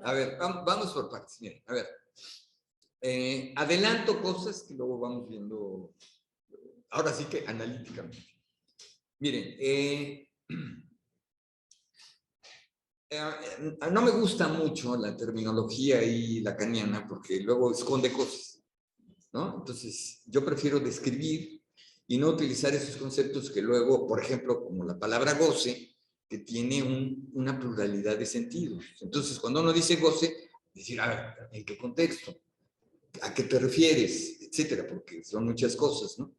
A ver, vamos por partes. Miren, a ver. Adelanto cosas que luego vamos viendo, ahora sí que analíticamente. Miren, no me gusta mucho la terminología y lacaniana porque luego esconde cosas, ¿no? Entonces, yo prefiero describir y no utilizar esos conceptos que luego, por ejemplo, como la palabra goce, que tiene una pluralidad de sentidos. Entonces, cuando uno dice goce, decir, a ver, ¿en qué contexto? ¿A qué te refieres? Etcétera, porque son muchas cosas, ¿no?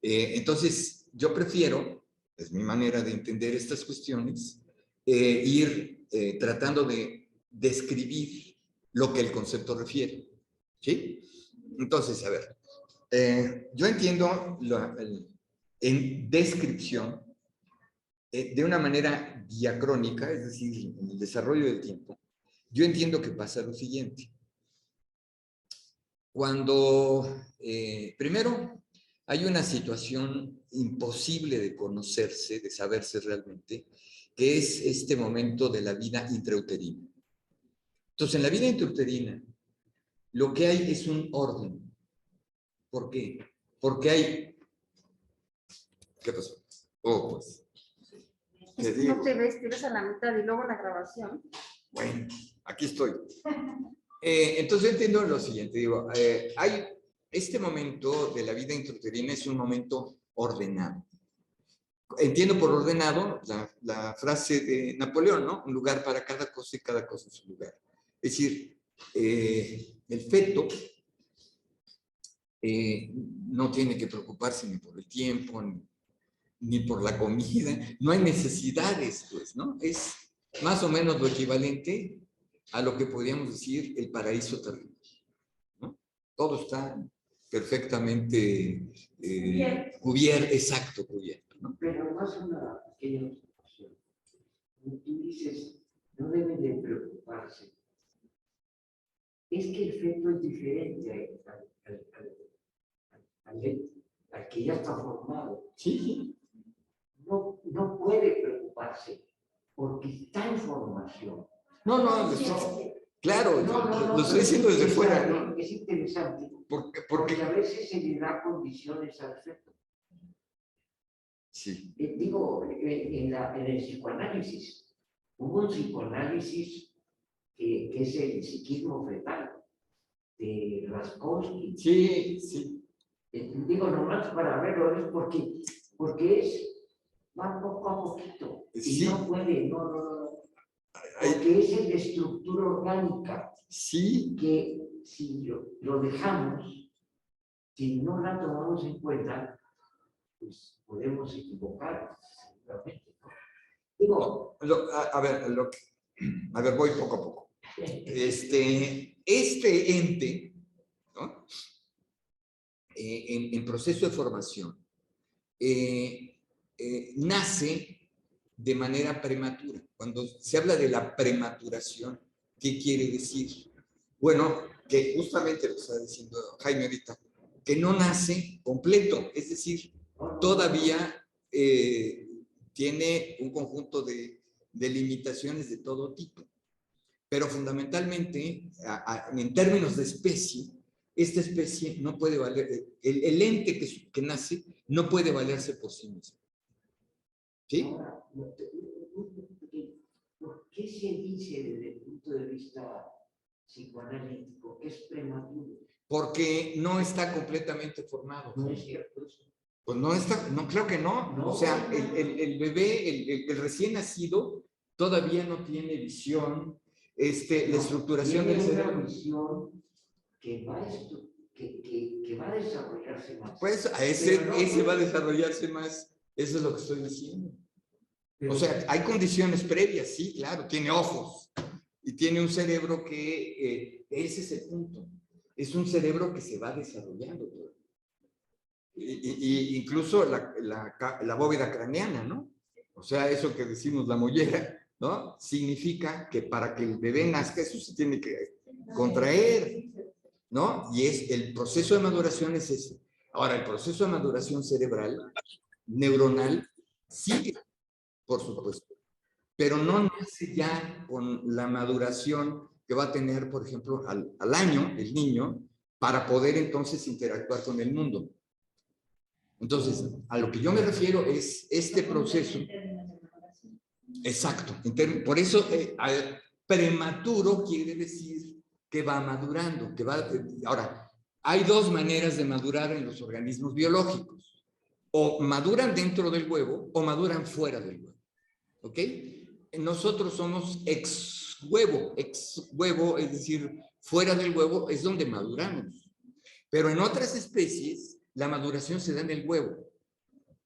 Entonces, yo prefiero, es mi manera de entender estas cuestiones, ir tratando de describir lo que el concepto refiere, ¿sí? Entonces, a ver, yo entiendo en descripción de una manera diacrónica, es decir, en el desarrollo del tiempo, yo entiendo que pasa lo siguiente. Cuando, primero, hay una situación imposible de conocerse, de saberse realmente, que es este momento de la vida intrauterina. Entonces, en la vida intrauterina, lo que hay es un orden. ¿Por qué? Porque hay... ¿Qué pasó? Oh, pues... Es que no te ves a la mitad y luego la grabación. Bueno, aquí estoy. Entonces yo entiendo lo siguiente, digo, hay este momento de la vida intrauterina es un momento ordenado. Entiendo por ordenado la frase de Napoleón, ¿no? Un lugar para cada cosa y cada cosa en su lugar. Es decir, el feto no tiene que preocuparse ni por el tiempo, ni por la comida, no hay necesidades, pues, ¿no? Es más o menos lo equivalente a lo que podríamos decir el paraíso terrenal, ¿no? Todo está perfectamente cubierto, exacto, cubierto, ¿no? Pero más una pequeña observación. Cuando tú dices, no deben de preocuparse, es que el feto es diferente al que ya está formado. Sí. No puede preocuparse porque está en formación. No, claro, lo estoy diciendo desde fuera, ¿no? Es interesante porque a veces se le da condiciones al feto. Sí. Digo, en el psicoanálisis, hubo un psicoanálisis que es el psiquismo fetal, de Raskowski. Sí. Digo, nomás para verlo, es porque va poco a poquito. Sí. Y no puede, no. Porque es en la estructura orgánica. Sí. Que si lo dejamos, si no la tomamos en cuenta, pues podemos equivocar. Digo, a ver, voy poco a poco. Este ente, ¿no? En proceso de formación, nace de manera prematura. Cuando se habla de la prematuración, ¿qué quiere decir? Bueno, que justamente lo está diciendo Jaime ahorita, que no nace completo, es decir, todavía tiene un conjunto de limitaciones de todo tipo. Pero fundamentalmente, en términos de especie, esta especie no puede valer, el ente que nace no puede valerse por sí mismo. ¿Sí? ¿Por qué se dice desde el punto de vista psicoanalítico que es prematuro? Porque no está completamente formado. No es cierto eso. Pues no está, no, claro que no. O sea, el bebé, el recién nacido, todavía no tiene visión, la estructuración del cerebro. Una visión que va a desarrollarse más. Pues ese va a desarrollarse más, eso es lo que estoy diciendo. O sea, hay condiciones previas, sí, claro, tiene ojos y tiene un cerebro que, ese es el punto, es un cerebro que se va desarrollando. Y incluso la bóveda craneana, ¿no? O sea, eso que decimos, la mollera, ¿no? Significa que para que el bebé nazca, eso se tiene que contraer, ¿no? Y el proceso de maduración es ese. Ahora, el proceso de maduración cerebral, neuronal, sigue, por supuesto. pero no nace ya con la maduración que va a tener, por ejemplo, al año el niño, para poder entonces interactuar con el mundo. Entonces, a lo que yo me refiero es este proceso. Exacto. Por eso, prematuro quiere decir que va madurando, que va. Ahora, hay dos maneras de madurar en los organismos biológicos. O maduran dentro del huevo o maduran fuera del huevo. ¿Ok? Nosotros somos ex huevo, es decir, fuera del huevo es donde maduramos. Pero en otras especies, la maduración se da en el huevo.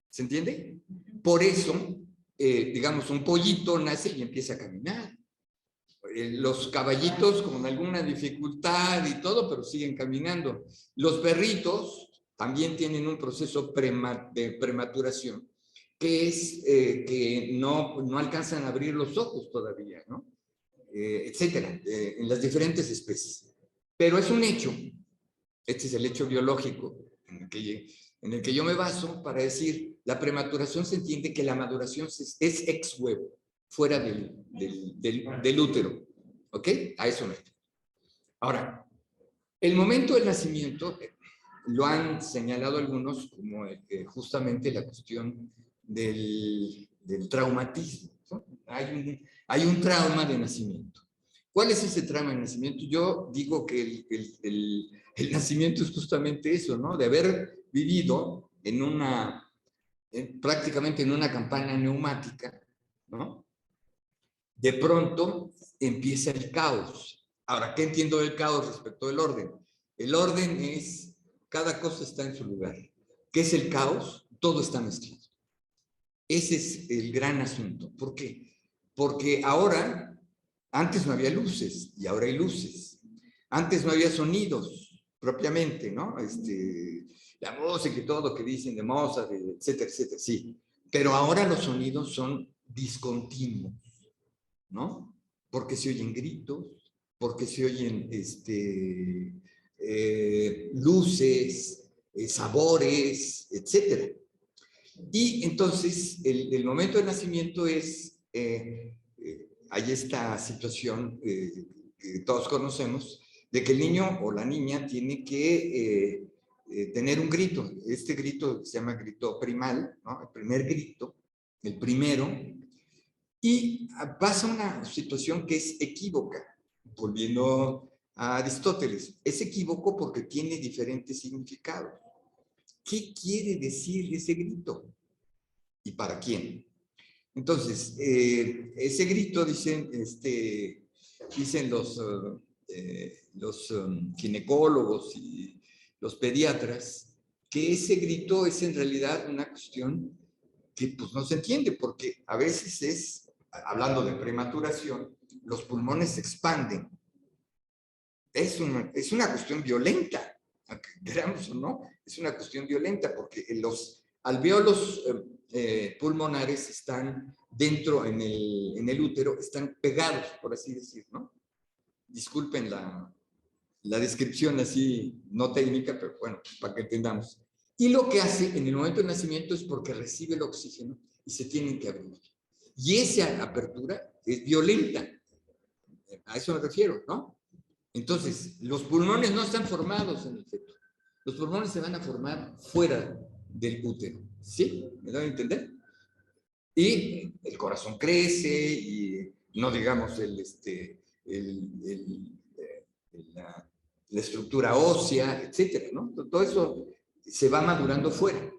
¿Se entiende? Por eso, digamos, un pollito nace y empieza a caminar. Los caballitos con alguna dificultad y todo, pero siguen caminando. Los perritos también tienen un proceso de prematuración, que es que no alcanzan a abrir los ojos todavía, ¿no? Etcétera, en las diferentes especies. Pero es un hecho, este es el hecho biológico en el que yo me baso para decir, la prematuración se entiende que la maduración es ex huevo, fuera del útero. ¿Ok? A eso me refiero. Ahora, el momento del nacimiento lo han señalado algunos como justamente la cuestión del traumatismo, ¿no? Hay un trauma de nacimiento. ¿Cuál es ese trauma de nacimiento? Yo digo que el nacimiento es justamente eso, ¿no? De haber vivido prácticamente en una campana neumática, ¿no? De pronto empieza el caos. Ahora, ¿qué entiendo del caos respecto del orden? El orden es, cada cosa está en su lugar. ¿Qué es el caos? Todo está mezclado. Ese es el gran asunto. ¿Por qué? Porque ahora, antes no había luces y ahora hay luces. Antes no había sonidos propiamente, ¿no? La música y todo que dicen de Mozart, etcétera, etcétera, sí. Pero ahora los sonidos son discontinuos, ¿no? Porque se oyen gritos, porque se oyen luces, sabores, etcétera. Y entonces el momento de nacimiento es, hay esta situación que todos conocemos, de que el niño o la niña tiene que tener un grito. Este grito se llama grito primal, ¿no? El primer grito, el primero. Y pasa una situación que es equívoca, volviendo a Aristóteles. Es equívoco porque tiene diferentes significados. ¿Qué quiere decir ese grito? ¿Y para quién? Entonces, ese grito, dicen los ginecólogos y los pediatras, que ese grito es en realidad una cuestión que pues no se entiende, porque a veces es, hablando de prematuración, los pulmones se expanden. Es una cuestión violenta, aunque queramos o no, es una cuestión violenta, porque los alvéolos pulmonares están dentro, en el útero, están pegados, por así decir, ¿no? Disculpen la descripción así, no técnica, pero bueno, para que entendamos. Y lo que hace en el momento del nacimiento es porque recibe el oxígeno y se tienen que abrir. Y esa apertura es violenta. A eso me refiero, ¿no? Entonces, los pulmones no están formados en el feto. Los pulmones se van a formar fuera del útero. ¿Sí? ¿Me dan a entender? Y el corazón crece y no digamos la estructura ósea, etcétera, ¿no? Todo eso se va madurando fuera.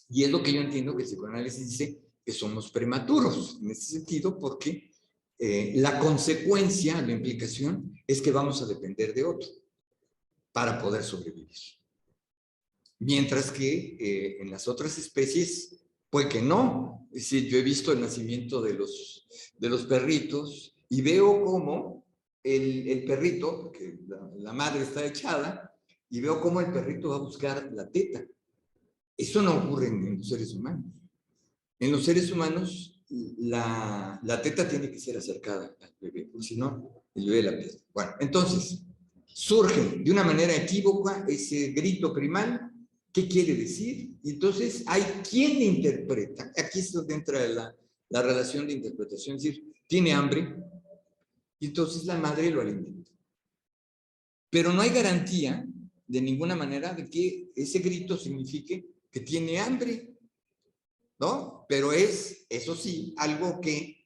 Y es lo que yo entiendo que el psicoanálisis dice que somos prematuros en ese sentido, porque la consecuencia, la implicación, es que vamos a depender de otro para poder sobrevivir. Mientras que en las otras especies, pues que no. Es decir, yo he visto el nacimiento de los perritos y veo cómo el perrito, porque la madre está echada, y veo cómo el perrito va a buscar la teta. Eso no ocurre en los seres humanos. En los seres humanos, la teta tiene que ser acercada al bebé, porque si no, el bebé la pierde. Bueno, entonces, surge de una manera equívoca ese grito primal. ¿Qué quiere decir? Y entonces hay quien interpreta, aquí es donde entra la relación de interpretación, es decir, tiene hambre y entonces la madre lo alimenta. Pero no hay garantía de ninguna manera de que ese grito signifique que tiene hambre, ¿no? Pero es, eso sí, algo que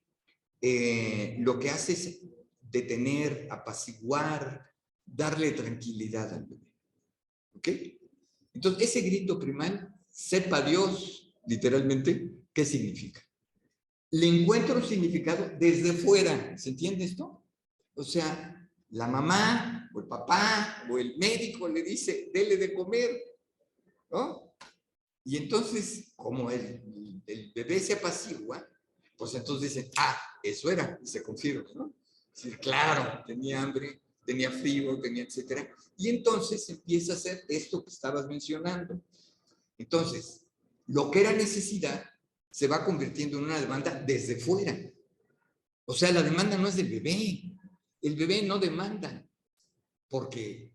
lo que hace es detener, apaciguar, darle tranquilidad al bebé. ¿Ok? Entonces, ese grito primal, sepa Dios, literalmente, ¿qué significa? Le encuentro un significado desde fuera. ¿Se entiende esto? O sea, la mamá o el papá o el médico le dice, dele de comer, ¿no? Y entonces, como el bebé se apacigua, pues entonces dicen, eso era, y se confirma, ¿no? Es decir, claro, tenía hambre, tenía frío, tenía etcétera. Y entonces empieza a hacer esto que estabas mencionando. Entonces, lo que era necesidad se va convirtiendo en una demanda desde fuera. O sea, la demanda no es del bebé. El bebé no demanda, porque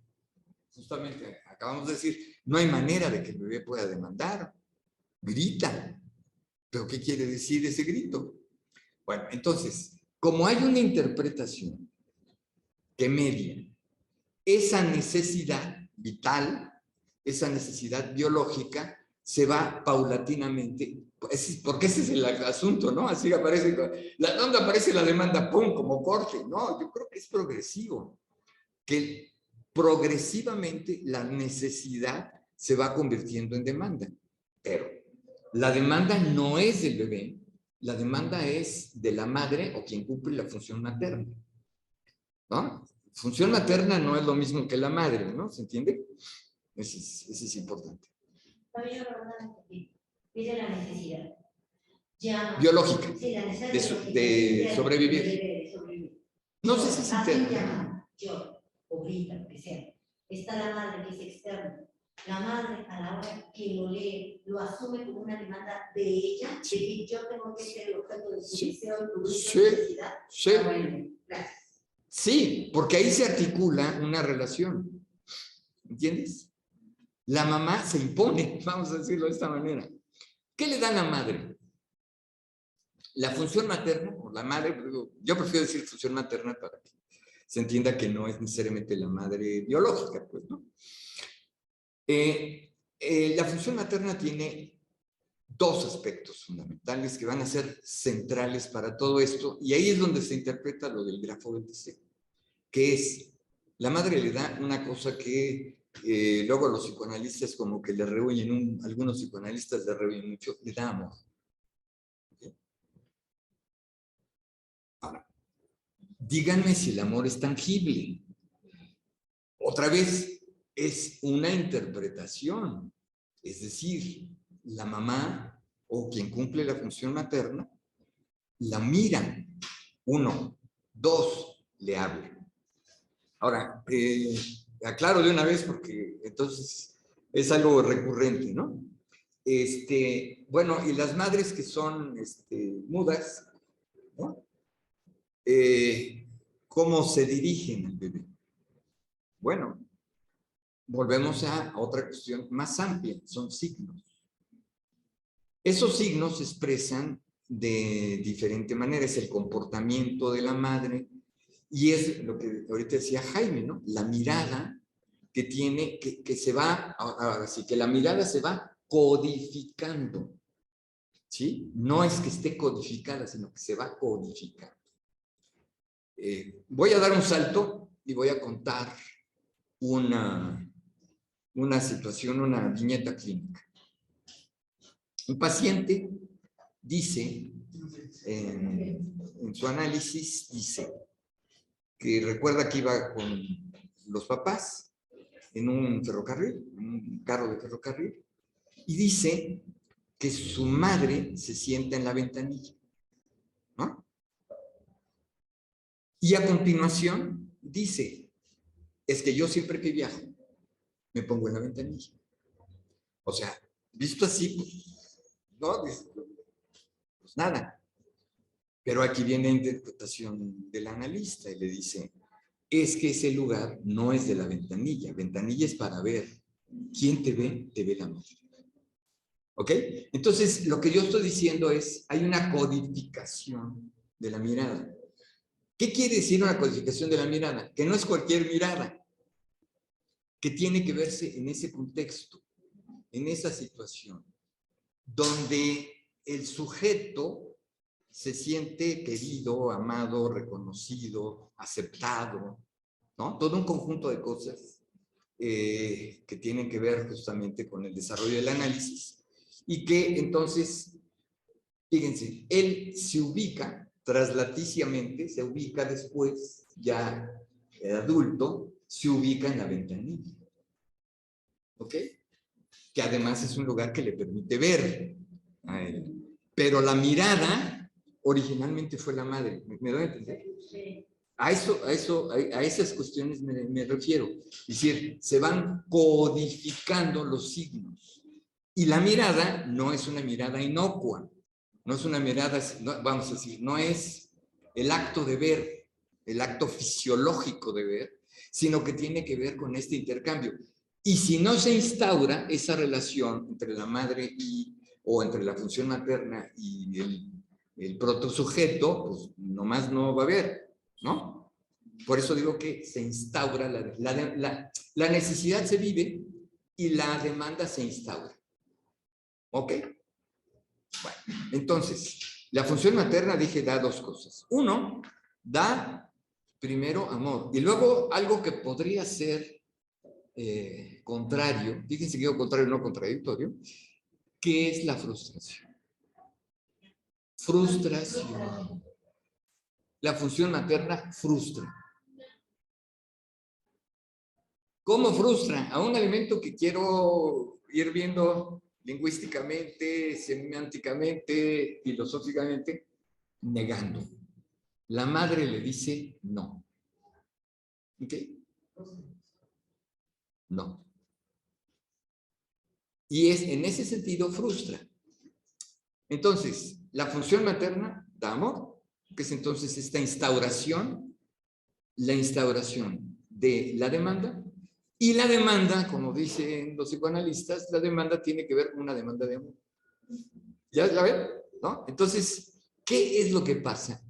justamente acabamos de decir, no hay manera de que el bebé pueda demandar. Grita. ¿Pero qué quiere decir ese grito? Bueno, entonces, como hay una interpretación que media esa necesidad vital, esa necesidad biológica, se va paulatinamente, porque ese es el asunto, ¿no? Así aparece, ¿dónde aparece la demanda? ¡Pum! Como corte. No, yo creo que es progresivo, que progresivamente la necesidad se va convirtiendo en demanda. Pero la demanda no es del bebé, la demanda es de la madre o quien cumple la función materna, ¿no? Función materna no es lo mismo que la madre, ¿no? ¿Se entiende? Eso es importante. Dice la necesidad. Ya, Biológica. Sí, la necesidad de sobrevivir. No sé si es interna. Yo, o grita, lo que sea. Está la madre que es externa. La madre, a la hora que lo lee, lo asume como una demanda de ella, de que yo tengo que ser el objeto de su deseo y cubrir su necesidad. Sí. Bueno, gracias. Sí, porque ahí se articula una relación. ¿Entiendes? La mamá se impone, vamos a decirlo de esta manera. ¿Qué le da la madre? La función materna, o la madre, yo prefiero decir función materna para que se entienda que no es necesariamente la madre biológica, pues, ¿no? La función materna tiene dos aspectos fundamentales que van a ser centrales para todo esto, y ahí es donde se interpreta lo del grafo del deseo, que es, la madre le da una cosa que luego los psicoanalistas como que le rehuyen, algunos psicoanalistas le rehuyen mucho, le da amor. ¿Okay? Ahora, díganme si el amor es tangible. Otra vez, es una interpretación, es decir, la mamá o quien cumple la función materna la mira, 1, 2, le habla. Ahora, aclaro de una vez porque entonces es algo recurrente, ¿no? Bueno, y las madres que son mudas, ¿no? ¿Cómo se dirigen al bebé? Bueno, volvemos a otra cuestión más amplia, son signos. Esos signos se expresan de diferente manera, es el comportamiento de la madre, y es lo que ahorita decía Jaime, ¿no? La mirada que tiene, que se va, ahora sí, que la mirada se va codificando, ¿sí? No es que esté codificada, sino que se va codificando. Voy a dar un salto y voy a contar una situación, una viñeta clínica. Un paciente dice, en su análisis, dice que recuerda que iba con los papás en un ferrocarril, un carro de ferrocarril, y dice que su madre se sienta en la ventanilla, ¿no? Y a continuación dice, es que yo siempre que viajo me pongo en la ventanilla. O sea, visto así, ¿no? Pues nada. Pero aquí viene la interpretación del analista y le dice, es que ese lugar no es de la ventanilla. Ventanilla es para ver. ¿Quién te ve? Te ve la madre. ¿Ok? Entonces, lo que yo estoy diciendo es, hay una codificación de la mirada. ¿Qué quiere decir una codificación de la mirada? Que no es cualquier mirada, que tiene que verse en ese contexto, en esa situación, donde el sujeto se siente querido, amado, reconocido, aceptado, ¿no? Todo un conjunto de cosas que tienen que ver justamente con el desarrollo del análisis y que entonces, fíjense, él se ubica traslaticiamente, se ubica después, ya adulto, se ubica en la ventanilla. ¿Ok? Que además es un lugar que le permite ver a él. Pero la mirada originalmente fue la madre. ¿Me doy a entender? A esas cuestiones me refiero. Es decir, se van codificando los signos. Y la mirada no es una mirada inocua. No es una mirada, vamos a decir, no es el acto de ver, el acto fisiológico de ver, sino que tiene que ver con este intercambio. Y si no se instaura esa relación entre la madre o entre la función materna y el protosujeto, pues nomás no va a haber, ¿no? Por eso digo que se instaura, la necesidad se vive y la demanda se instaura. ¿Ok? Bueno, entonces, la función materna, dije, da dos cosas. Uno, da primero amor. Y luego algo que podría ser contrario, fíjense que digo contrario, no contradictorio, que es la frustración. Frustración. La función materna frustra. ¿Cómo frustra? A un alimento que quiero ir viendo lingüísticamente, semánticamente, filosóficamente, negando. La madre le dice no. ¿Ok? No. Y en ese sentido frustra. Entonces, la función materna da amor, que es entonces esta instauración, la instauración de la demanda, y la demanda, como dicen los psicoanalistas, la demanda tiene que ver con una demanda de amor. ¿Ya la ven? ¿No? Entonces, ¿qué es lo que pasa?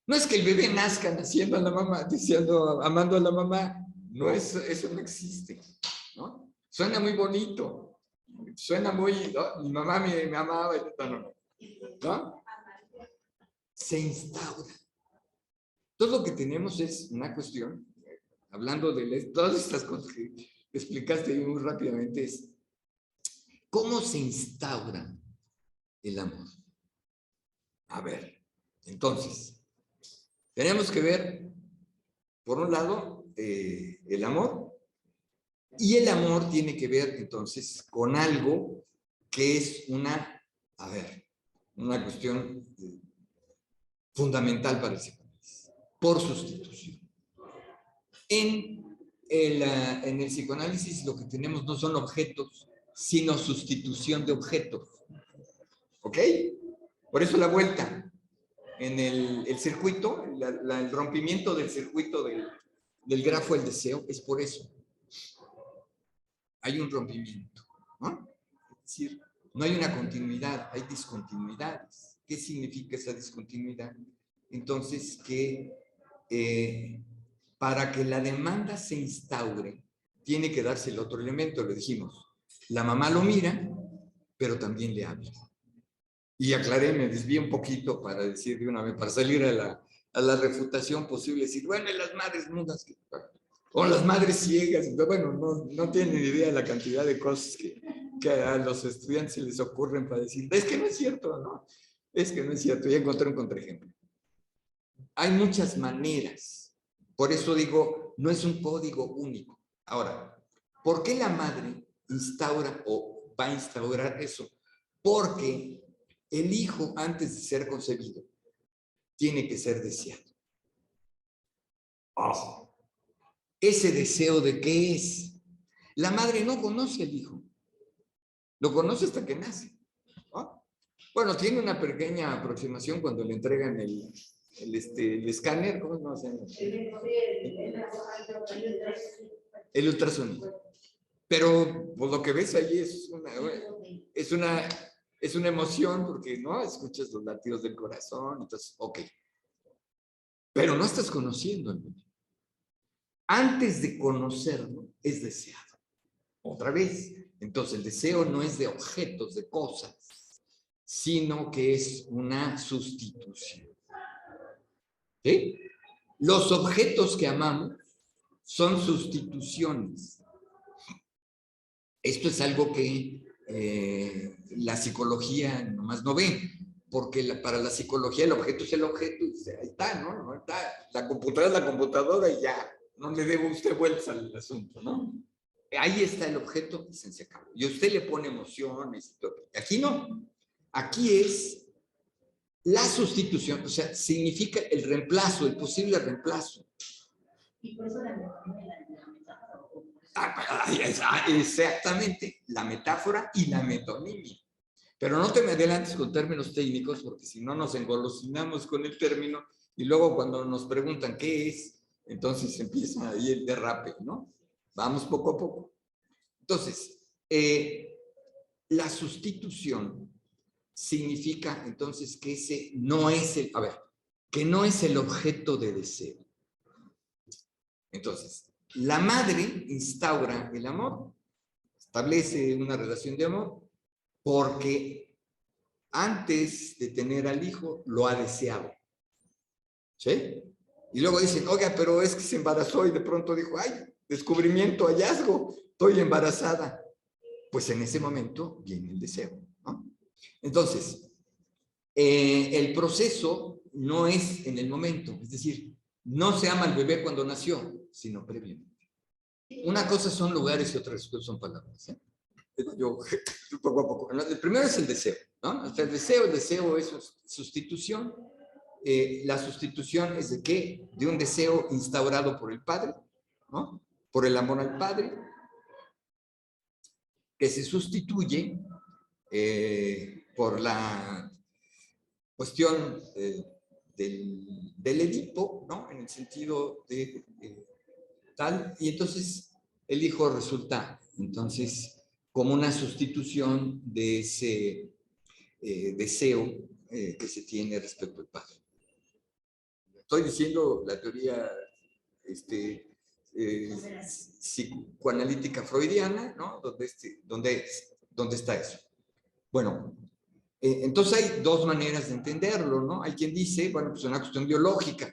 No es que el bebé nazca naciendo a la mamá, diciendo, amando a la mamá. No, eso no existe, ¿no? Suena muy bonito, suena muy, ¿no? Mi mamá me amaba, ¿no? Se instaura. Todo lo que tenemos es una cuestión, hablando de todas estas cosas que explicaste muy rápidamente, es cómo se instaura el amor. A ver, entonces, tenemos que ver, por un lado, el amor, y el amor tiene que ver entonces con algo que es una cuestión fundamental para el psicoanálisis, por sustitución. En el psicoanálisis lo que tenemos no son objetos, sino sustitución de objetos. ¿Ok? Por eso la vuelta en el circuito, el rompimiento del circuito del grafo del deseo, es por eso. Hay un rompimiento, ¿no? Es decir, no hay una continuidad, hay discontinuidades. ¿Qué significa esa discontinuidad? Entonces, que para que la demanda se instaure, tiene que darse el otro elemento, lo dijimos. La mamá lo mira, pero también le habla. Y aclaré, me desvié un poquito para decir de una vez, para salir a la refutación posible, decir, bueno, las madres mudas, o las madres ciegas, bueno, no tienen idea de la cantidad de cosas que a los estudiantes se les ocurren para decir, es que no es cierto, ¿no? Es que no es cierto, ya encontré un contraejemplo. Hay muchas maneras, por eso digo, no es un código único. Ahora, ¿por qué la madre instaura o va a instaurar eso? Porque el hijo, antes de ser concebido, tiene que ser deseado. Ojo, ¿ese deseo de qué es? La madre no conoce al hijo, lo conoce hasta que nace, ¿no? Bueno, tiene una pequeña aproximación cuando le entregan el escáner, ¿cómo se llama? El ultrasonido. Pero pues, lo que ves ahí es una emoción porque no escuchas los latidos del corazón, entonces, ok. Pero no estás conociendo al bebé. Antes de conocerlo, es deseado. Otra vez. Entonces, el deseo no es de objetos, de cosas, sino que es una sustitución. ¿Sí? Los objetos que amamos son sustituciones. Esto es algo que la psicología nomás no ve, porque para la psicología el objeto es el objeto, y ahí está, ¿no? Ahí está. La computadora es la computadora y ya, no le debo usted vueltas al asunto, ¿no? Ahí está el objeto y se acabó. Y usted le pone emociones y todo. Aquí no. Aquí es la sustitución, o sea, significa el reemplazo, el posible reemplazo. Y por eso la metáfora. Exactamente, la metáfora y la metonimia. Pero no te me adelantes con términos técnicos, porque si no nos engolosinamos con el término y luego cuando nos preguntan qué es, entonces empieza ahí el derrape, ¿no? Vamos poco a poco. Entonces, la sustitución significa entonces que ese no es que no es el objeto de deseo. Entonces, la madre instaura el amor, establece una relación de amor, porque antes de tener al hijo lo ha deseado. ¿Sí? Y luego dicen, oiga, pero es que se embarazó y de pronto dijo, ay, descubrimiento, hallazgo, estoy embarazada. Pues en ese momento viene el deseo, ¿no? Entonces, el proceso no es en el momento, es decir, no se ama al bebé cuando nació, sino previamente. Una cosa son lugares y otras cosas son palabras, ¿eh? Yo, poco a poco. El primero es el deseo, ¿no? Hasta el deseo es sustitución. La sustitución es de qué? De un deseo instaurado por el padre, ¿no? Por el amor al padre, que se sustituye por la cuestión del Edipo, ¿no? En el sentido de tal, y entonces el hijo resulta, entonces, como una sustitución de ese deseo que se tiene respecto al padre. Estoy diciendo la teoría psicoanalítica freudiana, ¿no? ¿Dónde está eso? Bueno, entonces hay dos maneras de entenderlo, ¿no? Hay quien dice, bueno, pues es una cuestión biológica.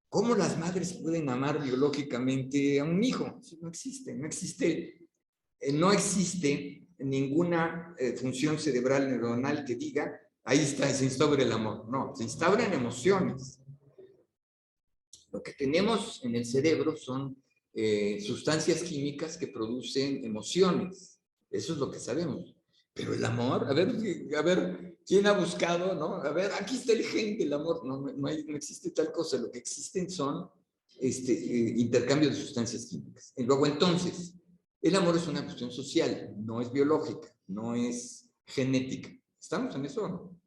¿Cómo las madres pueden amar biológicamente a un hijo? No existe, no existe ninguna función cerebral neuronal que diga, ahí está, se instaura el amor. No, se instauran emociones. Lo que tenemos en el cerebro son sustancias químicas que producen emociones. Eso es lo que sabemos. Pero el amor, a ver, ¿quién ha buscado, no? A ver, aquí está el gen del amor. No existe tal cosa. Lo que existen son intercambios de sustancias químicas. Y luego entonces, el amor es una cuestión social, no es biológica, no es genética. ¿Estamos en eso o no?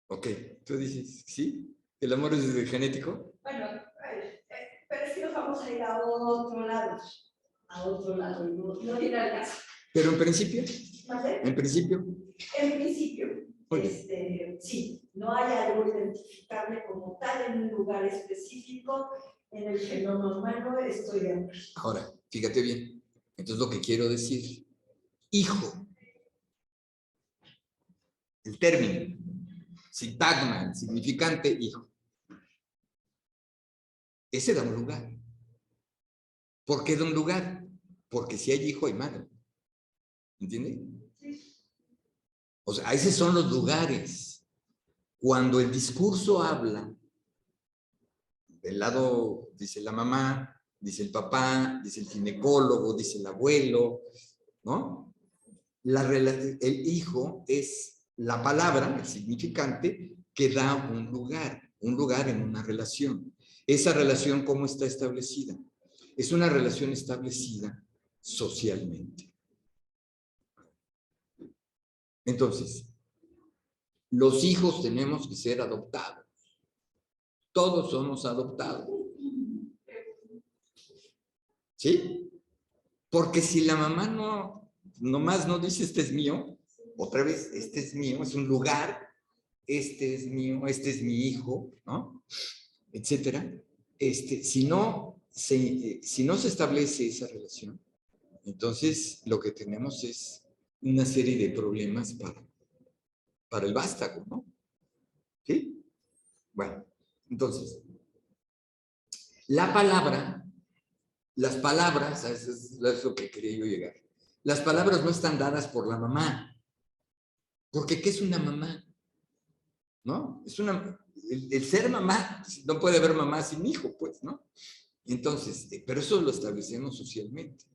Ok, tú dices, ¿sí? ¿El amor es genético? Bueno, pero es que nos vamos a ir a otro lado. A otro lado, no ir al caso. Pero en principio, ¿Vale? en principio, sí, no hay algo identificable como tal en un lugar específico. En el genoma humano estoy de acuerdo. Ahora, fíjate bien. Entonces lo que quiero decir, hijo, el término, sintagma, el significante hijo, ese da un lugar. ¿Por qué da un lugar? Porque si hay hijo hay madre. ¿Entiendes? Sí. O sea, esos son los lugares. Cuando el discurso habla, del lado dice la mamá, dice el papá, dice el ginecólogo, dice el abuelo, ¿no? El hijo es la palabra, el significante, que da un lugar en una relación. Esa relación, ¿cómo está establecida? Es una relación establecida socialmente. Entonces, los hijos tenemos que ser adoptados. Todos somos adoptados. ¿Sí? Porque si la mamá nomás no dice este es mío, otra vez, este es mío, es un lugar, este es mío, este es mi hijo, ¿no? Etcétera. Si no se establece esa relación, entonces lo que tenemos es una serie de problemas para el vástago, ¿no? ¿Sí? Bueno, entonces, las palabras, eso es lo que quería yo llegar. Las palabras no están dadas por la mamá. Porque ¿qué es una mamá? ¿No? El ser mamá, no puede haber mamá sin hijo, pues, ¿no? Entonces, pero eso lo establecemos socialmente.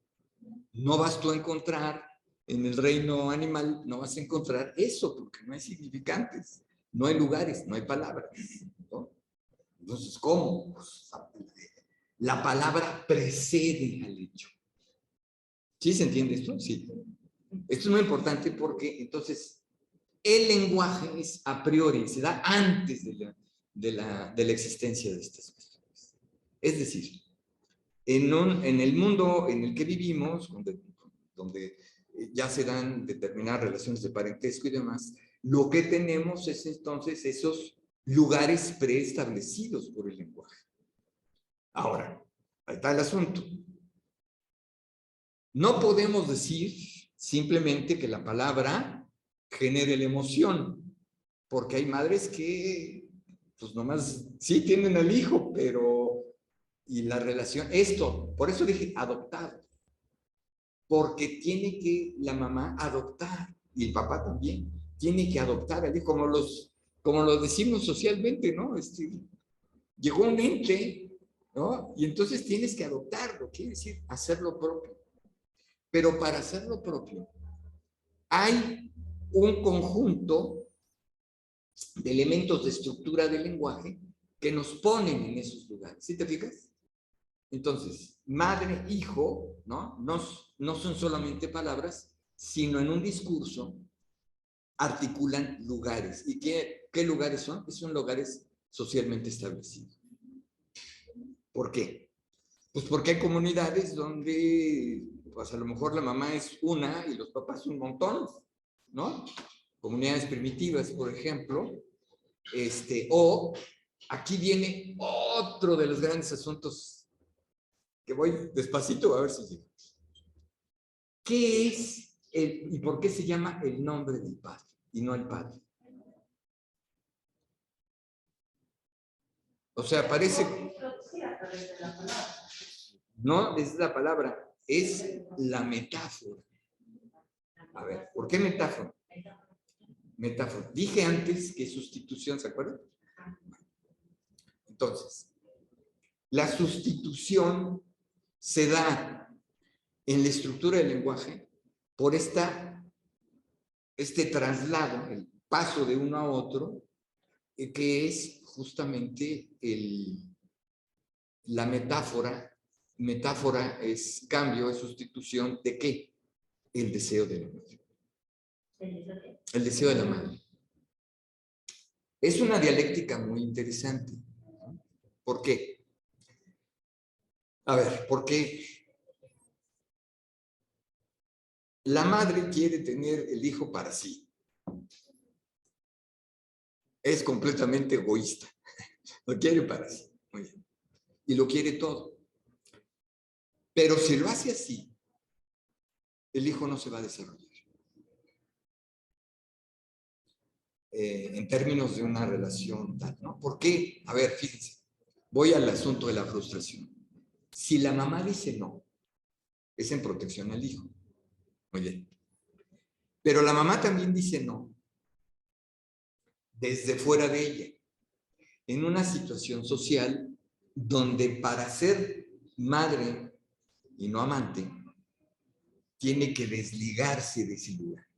No vas tú a encontrar, en el reino animal, no vas a encontrar eso, porque no hay significantes, no hay lugares, no hay palabras, ¿no? Entonces, ¿cómo? Pues, la palabra precede al hecho. ¿Sí se entiende esto? Sí. Esto es muy importante porque, entonces, el lenguaje es a priori, se da antes de la existencia de estas cuestiones. Es decir, en el mundo en el que vivimos, donde ya se dan determinadas relaciones de parentesco y demás, lo que tenemos es entonces esos lugares preestablecidos por el lenguaje. Ahora, ahí está el asunto. No podemos decir simplemente que la palabra genere la emoción, porque hay madres que, pues nomás, sí tienen al hijo, pero, y la relación, por eso dije adoptado, porque tiene que la mamá adoptar, y el papá también, tiene que adoptar al hijo, como lo decimos socialmente, ¿no? Llegó un ente, ¿no? Y entonces tienes que adoptarlo, quiere decir hacerlo propio. Pero para hacerlo propio, hay un conjunto de elementos de estructura del lenguaje que nos ponen en esos lugares. ¿Sí te fijas? Entonces, madre, hijo, ¿no? No son solamente palabras, sino en un discurso articulan lugares. ¿Y qué lugares son? Son lugares socialmente establecidos. ¿Por qué? Pues porque hay comunidades donde, pues a lo mejor la mamá es una y los papás un montón, ¿no? Comunidades primitivas, por ejemplo. O aquí viene otro de los grandes asuntos que voy despacito a ver si llego. ¿Qué es y por qué se llama el nombre del padre y no el padre? O sea, parece... No es la palabra, es la metáfora. A ver, ¿por qué metáfora? Metáfora. Dije antes que sustitución, ¿se acuerdan? Entonces, la sustitución se da en la estructura del lenguaje por este traslado, el paso de uno a otro, que es justamente la metáfora. Metáfora es cambio, es sustitución de ¿qué? El deseo de la madre. El deseo de la madre. Es una dialéctica muy interesante. ¿Por qué? A ver, porque la madre quiere tener el hijo para sí. Es completamente egoísta. Lo quiere para sí. Muy bien. Y lo quiere todo. Pero si lo hace así, el hijo no se va a desarrollar. En términos de una relación tal, ¿no? ¿Por qué? A ver, fíjense. Voy al asunto de la frustración. Si la mamá dice no, es en protección al hijo. Muy bien. Pero la mamá también dice no, desde fuera de ella, en una situación social donde para ser madre y no amante, tiene que desligarse de ese lugar.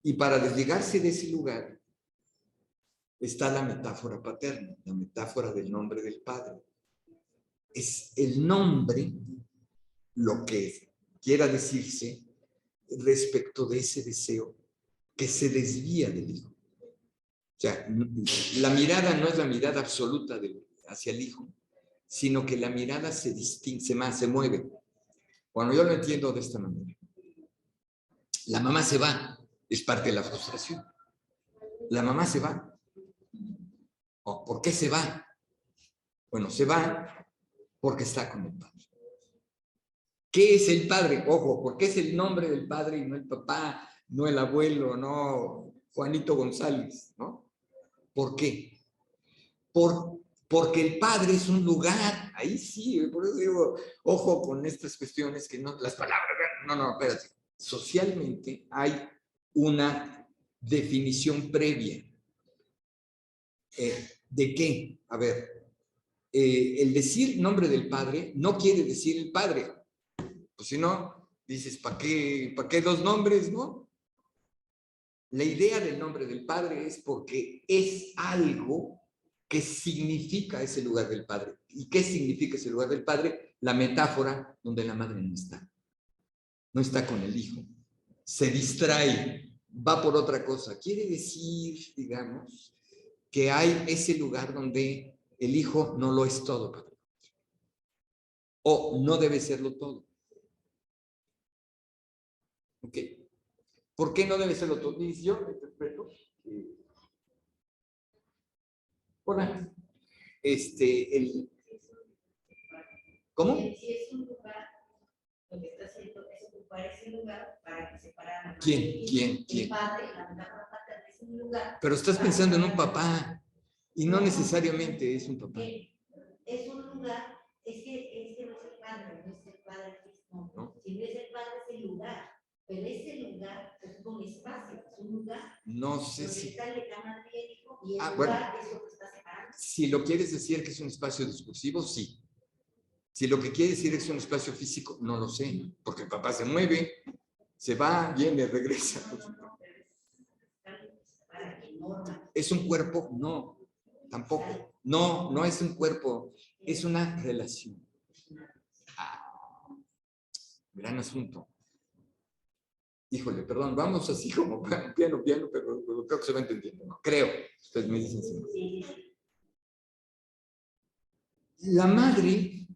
Y para desligarse de ese lugar está la metáfora paterna, la metáfora del nombre del padre. Es el nombre lo que quiera decirse respecto de ese deseo que se desvía del hijo. O sea, la mirada no es la mirada absoluta hacia el hijo, sino que la mirada se distingue, se mueve. Cuando yo lo entiendo de esta manera, la mamá se va, es parte de la frustración. La mamá se va. ¿Por qué se va? Bueno, se va porque está con el padre. ¿Qué es el padre? Ojo, ¿por qué es el nombre del padre y no el papá, no el abuelo, no Juanito González, ¿no? ¿Por qué? Porque el padre es un lugar, ahí sí, por eso digo, ojo con estas cuestiones que no, las palabras, no, espérate. Socialmente hay una definición previa. ¿De qué? A ver, el decir nombre del padre no quiere decir el padre. Pues si no, dices, ¿para qué dos nombres, no? La idea del nombre del padre es porque es algo que significa ese lugar del padre. ¿Y qué significa ese lugar del padre? La metáfora donde la madre no está. No está con el hijo. Se distrae, va por otra cosa. Quiere decir, digamos, que hay ese lugar donde el hijo no lo es todo para el padre. O no debe serlo todo. ¿Ok? ¿Por qué no debe serlo todo? Dice, yo interpreto. Hola. ¿Cómo? Si es un lugar, lo que está haciendo es ocupar ese lugar para que separaran. ¿Quién? El padre, la metáfora paterna es un lugar. Pero estás pensando en un papá y no necesariamente es un papá. Es un lugar, es que no es el padre, no es el padre mismo. ¿No? Si no es el padre, es el lugar. Pero ese lugar es un espacio, es un lugar. No sé donde si. está el decanato médico y el lugar bueno, es lo que está separando. Si lo quieres decir que es un espacio discursivo, sí. Si lo que quiere decir es un espacio físico, no lo sé, porque el papá se mueve, se va, viene, regresa. ¿Es un cuerpo? No, tampoco. No es un cuerpo, es una relación. Gran asunto. Híjole, perdón, vamos así como piano, pero creo que se va entendiendo, ¿no? Creo. Ustedes me dicen sí. La madre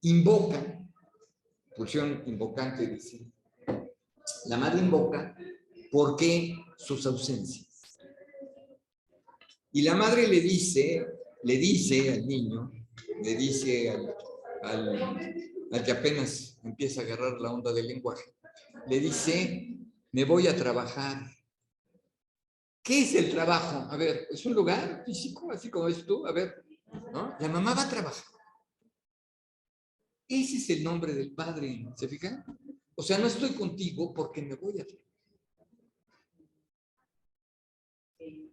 invoca, pulsión invocante, dice. La madre invoca, ¿por qué sus ausencias? Y la madre le dice al niño, le dice al que apenas empieza a agarrar la onda del lenguaje, le dice, me voy a trabajar. ¿Qué es el trabajo? A ver, ¿es un lugar físico, así como es tú? A ver, ¿no? La mamá va a trabajar. Ese es el nombre del padre, ¿se fijan? O sea, no estoy contigo porque me voy a trabajar.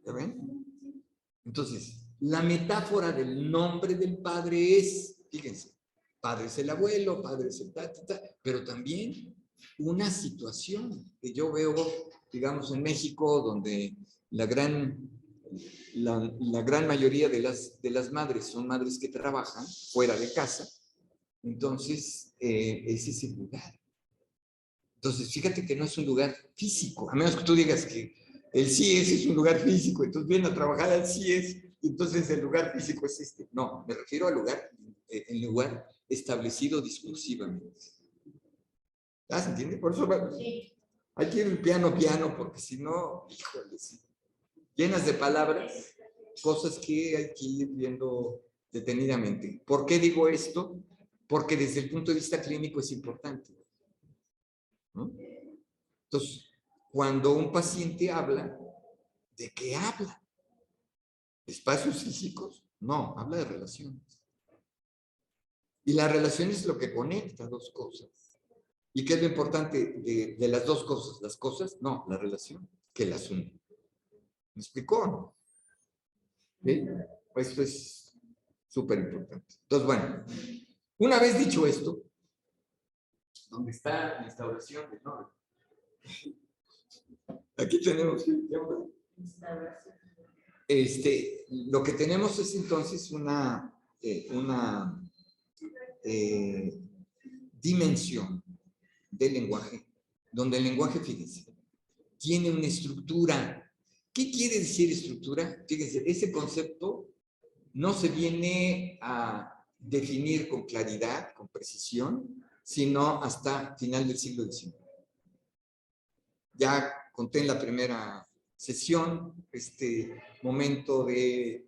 ¿Ya ven? Entonces, la metáfora del nombre del padre es, fíjense, padre es el abuelo, padre es el tata, pero también una situación que yo veo, digamos, en México, donde la gran mayoría de las madres son madres que trabajan fuera de casa, entonces ese es el lugar. Entonces, fíjate que no es un lugar físico, a menos que tú digas que el CIES es un lugar físico, entonces vienen a trabajar al CIES, y entonces el lugar físico es este. No, me refiero al lugar, el lugar establecido discursivamente. ¿Ah, se entiende? Por eso sí. Hay que ir piano, porque si no, híjole, sí. Llenas de palabras, cosas que hay que ir viendo detenidamente. ¿Por qué digo esto? Porque desde el punto de vista clínico es importante, ¿no? Entonces, cuando un paciente habla, ¿de qué habla? ¿Espacios físicos? No, habla de relaciones. Y la relación es lo que conecta dos cosas. ¿Y qué es lo importante de las dos cosas? ¿Las cosas? No, la relación, que las une. ¿Me explicó o no? ¿Sí? Pues esto es súper importante. Entonces, bueno, una vez dicho esto, ¿dónde está la instauración del nombre? Aquí tenemos, lo que tenemos es entonces una dimensión del lenguaje, donde el lenguaje, fíjense, tiene una estructura. ¿Qué quiere decir estructura? Fíjense, ese concepto no se viene a definir con claridad, con precisión, sino hasta final del siglo XIX. Ya conté en la primera sesión este momento del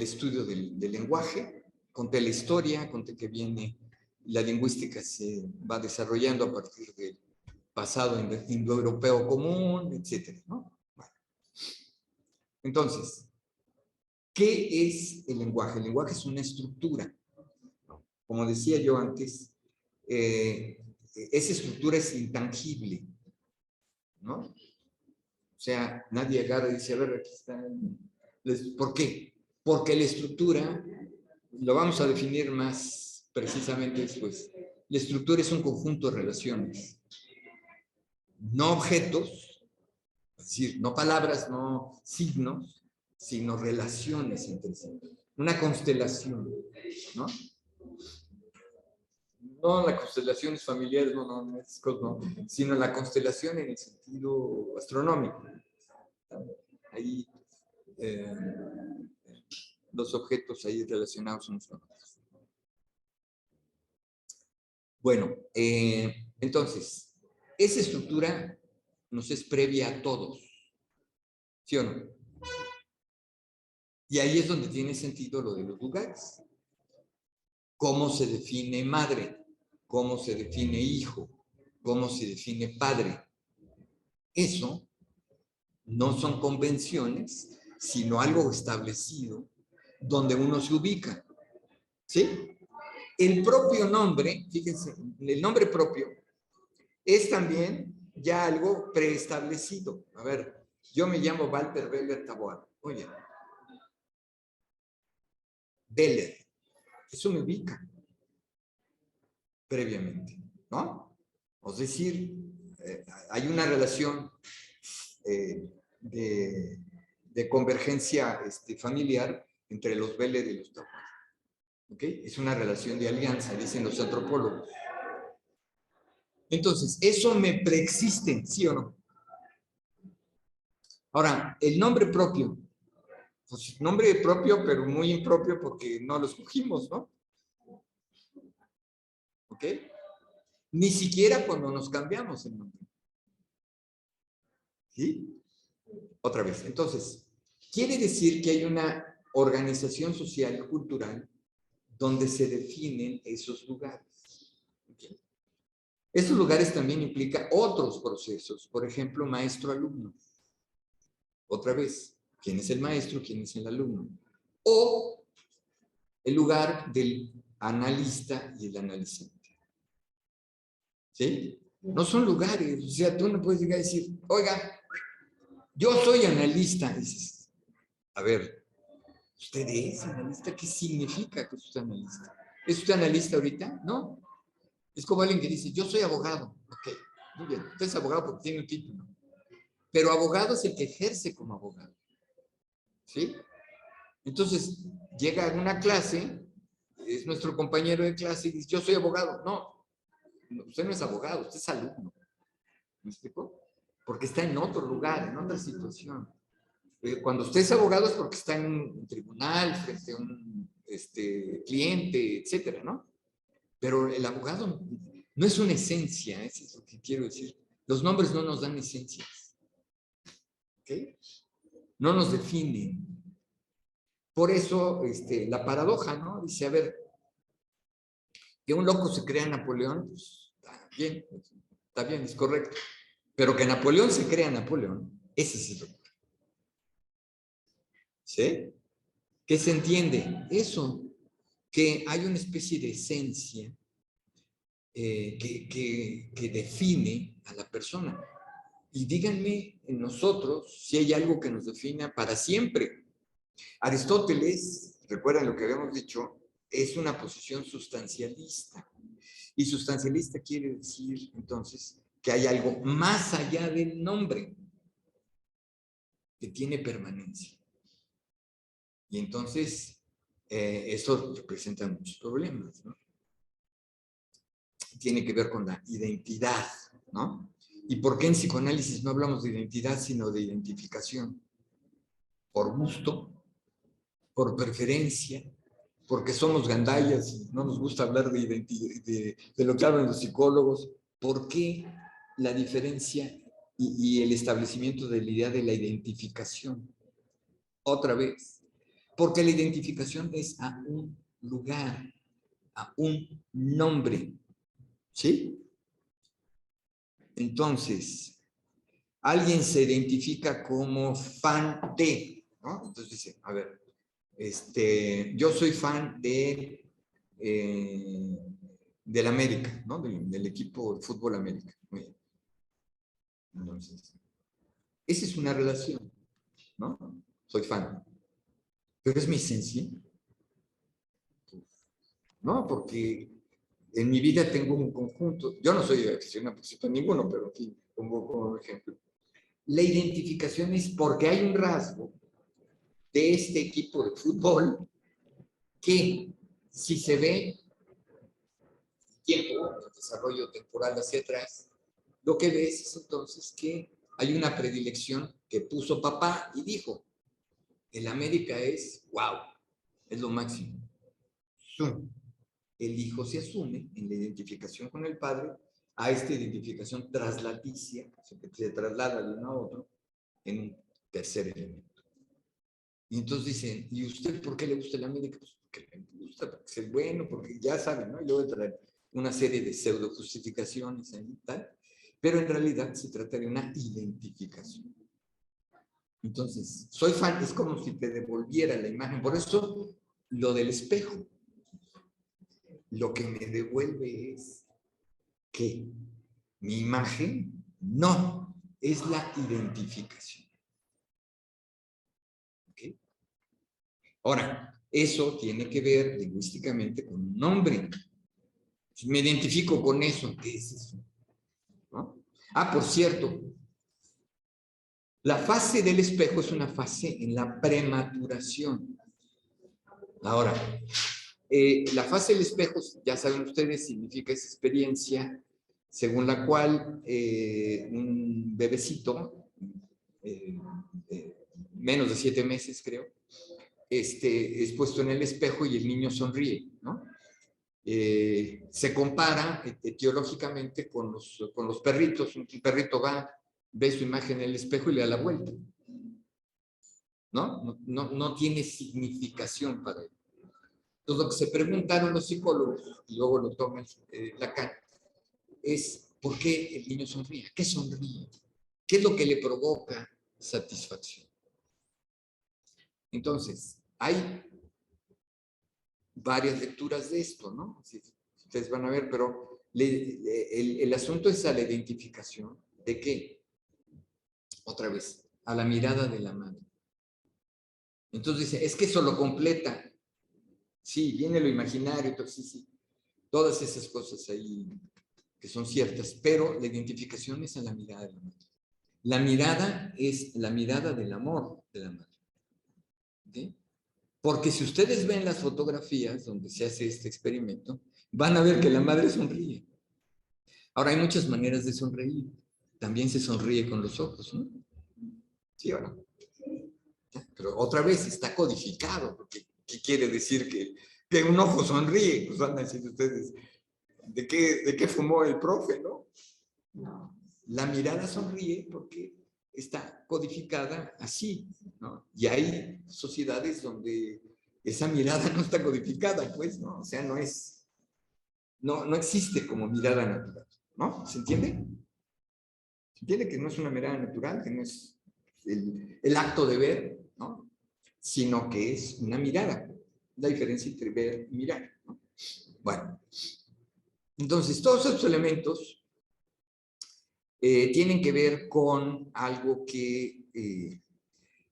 estudio del lenguaje, conté la historia, conté que viene la lingüística se va desarrollando a partir del pasado indoeuropeo común, etcétera, ¿no? Bueno. Entonces, ¿qué es el lenguaje? El lenguaje es una estructura. Como decía yo antes, esa estructura es intangible, ¿no? O sea, nadie agarra y dice, a ver, aquí está. ¿Por qué? Porque la estructura, lo vamos a definir más precisamente después, la estructura es un conjunto de relaciones, no objetos, es decir, no palabras, no signos, sino relaciones entre sí. Una constelación, ¿no? No las constelaciones familiares, no, sino la constelación en el sentido astronómico. Ahí los objetos ahí relacionados unos con otros. Bueno, entonces, esa estructura nos es previa a todos, ¿sí o no? Y ahí es donde tiene sentido lo de los lugares. ¿Cómo se define madre? ¿Cómo se define hijo? ¿Cómo se define padre? Eso no son convenciones, sino algo establecido donde uno se ubica. ¿Sí? El propio nombre, fíjense, el nombre propio es también ya algo preestablecido. A ver, yo me llamo Walter Beller Taboada. Oye, Beller, eso me ubica previamente, ¿no? Es decir, hay una relación de convergencia familiar entre los Beller y los Taboada. ¿Ok? Es una relación de alianza, dicen los antropólogos. Entonces, eso me preexiste, ¿sí o no? Ahora, el nombre propio. Pues nombre propio, pero muy impropio porque no lo escogimos, ¿no? ¿Ok? Ni siquiera cuando nos cambiamos el nombre. ¿Sí? Otra vez. Entonces, quiere decir que hay una organización social y cultural donde se definen esos lugares. ¿Okay? Esos lugares también implican otros procesos, por ejemplo, maestro-alumno. Otra vez, ¿quién es el maestro? ¿Quién es el alumno? O el lugar del analista y el analizante. ¿Sí? No son lugares, o sea, tú no puedes llegar a decir, oiga, yo soy analista. Y dices, a ver, ¿usted es analista? ¿Qué significa que usted es analista? ¿Es usted analista ahorita? No. Es como alguien que dice, yo soy abogado. Ok, muy bien, usted es abogado porque tiene un título. Pero abogado es el que ejerce como abogado. ¿Sí? Entonces, llega a una clase, es nuestro compañero de clase y dice, yo soy abogado. No, usted no es abogado, usted es alumno. ¿Me explico? Porque está en otro lugar, en otra situación. Cuando usted es abogado es porque está en un tribunal, frente a un cliente, etcétera, ¿no? Pero el abogado no es una esencia, eso es lo que quiero decir. Los nombres no nos dan esencias. ¿Ok? No nos definen. Por eso, la paradoja, ¿no? Dice, a ver, que un loco se crea Napoleón, pues, está bien, es correcto. Pero que Napoleón se crea Napoleón, ese es el loco. ¿Sí? ¿Qué se entiende? Eso, que hay una especie de esencia que define a la persona. Y díganme en nosotros si hay algo que nos defina para siempre. Aristóteles, recuerdan lo que habíamos dicho, es una posición sustancialista. Y sustancialista quiere decir, entonces, que hay algo más allá del nombre que tiene permanencia. Y entonces, eso representa muchos problemas, ¿no? Tiene que ver con la identidad, ¿no? ¿Y por qué en psicoanálisis no hablamos de identidad, sino de identificación? Por gusto, por preferencia, porque somos gandallas y no nos gusta hablar de lo que hablan los psicólogos. ¿Por qué la diferencia y el establecimiento de la idea de la identificación? Otra vez, porque la identificación es a un lugar, a un nombre, ¿sí? Entonces, alguien se identifica como fan de, ¿no? Entonces dice, a ver, yo soy fan del América, ¿no? Del equipo de fútbol América. Muy bien. Entonces, esa es una relación, ¿no? Soy fan. Pero es mi esencia, ¿no? Porque en mi vida tengo un conjunto. Yo no soy aficionado a ninguno, pero en fin, pongo como ejemplo. La identificación es porque hay un rasgo de este equipo de fútbol que, si se ve tiempo, el desarrollo temporal hacia atrás, lo que ves es entonces que hay una predilección que puso papá y dijo, el América es, wow, es lo máximo. El hijo se asume en la identificación con el padre a esta identificación traslaticia, que se traslada de uno a otro en un tercer elemento. Y entonces dicen, ¿y usted por qué le gusta el América? Pues porque le gusta, porque es bueno, porque ya saben, ¿no? Y luego traer una serie de pseudo justificaciones y tal, pero en realidad se trata de una identificación. Entonces, soy fan, es como si te devolviera la imagen. Por eso, lo del espejo, lo que me devuelve es que mi imagen no es la identificación. ¿Okay? Ahora, eso tiene que ver lingüísticamente con un nombre. Si me identifico con eso, ¿qué es eso? ¿No? Ah, por cierto, la fase del espejo es una fase en la prematuración. Ahora, la fase del espejo, ya saben ustedes, significa esa experiencia según la cual un bebecito, menos de 7 meses creo, es puesto en el espejo y el niño sonríe, ¿no? Se compara etiológicamente con los perritos. Un perrito va, ve su imagen en el espejo y le da la vuelta. No tiene significación para él. Entonces, lo que se preguntaron los psicólogos, y luego lo toma Lacan, es ¿por qué el niño sonríe? ¿Qué sonríe? ¿Qué es lo que le provoca satisfacción? Entonces, hay varias lecturas de esto, ¿no? Si ustedes van a ver, pero el asunto es a la identificación de qué, otra vez, a la mirada de la madre. Entonces dice, es que eso lo completa. Sí, viene lo imaginario, entonces sí, todas esas cosas ahí que son ciertas, pero la identificación es a la mirada de la madre. La mirada es la mirada del amor de la madre. ¿Sí? Porque si ustedes ven las fotografías donde se hace este experimento, van a ver que la madre sonríe. Ahora, hay muchas maneras de sonreír. También se sonríe con los ojos, ¿no? ¿Sí o no? Pero otra vez está codificado, porque ¿qué quiere decir que un ojo sonríe? Pues van a decir ustedes, ¿de qué fumó el profe, no? No. La mirada sonríe porque está codificada así, ¿no? Y hay sociedades donde esa mirada no está codificada, pues, ¿no? O sea, no existe como mirada natural, ¿no? ¿Se entiende? ¿Se entiende que no es una mirada natural, que no es el acto de ver, ¿no? Sino que es una mirada. La diferencia entre ver y mirar, ¿no? Bueno, entonces todos esos elementos tienen que ver con algo que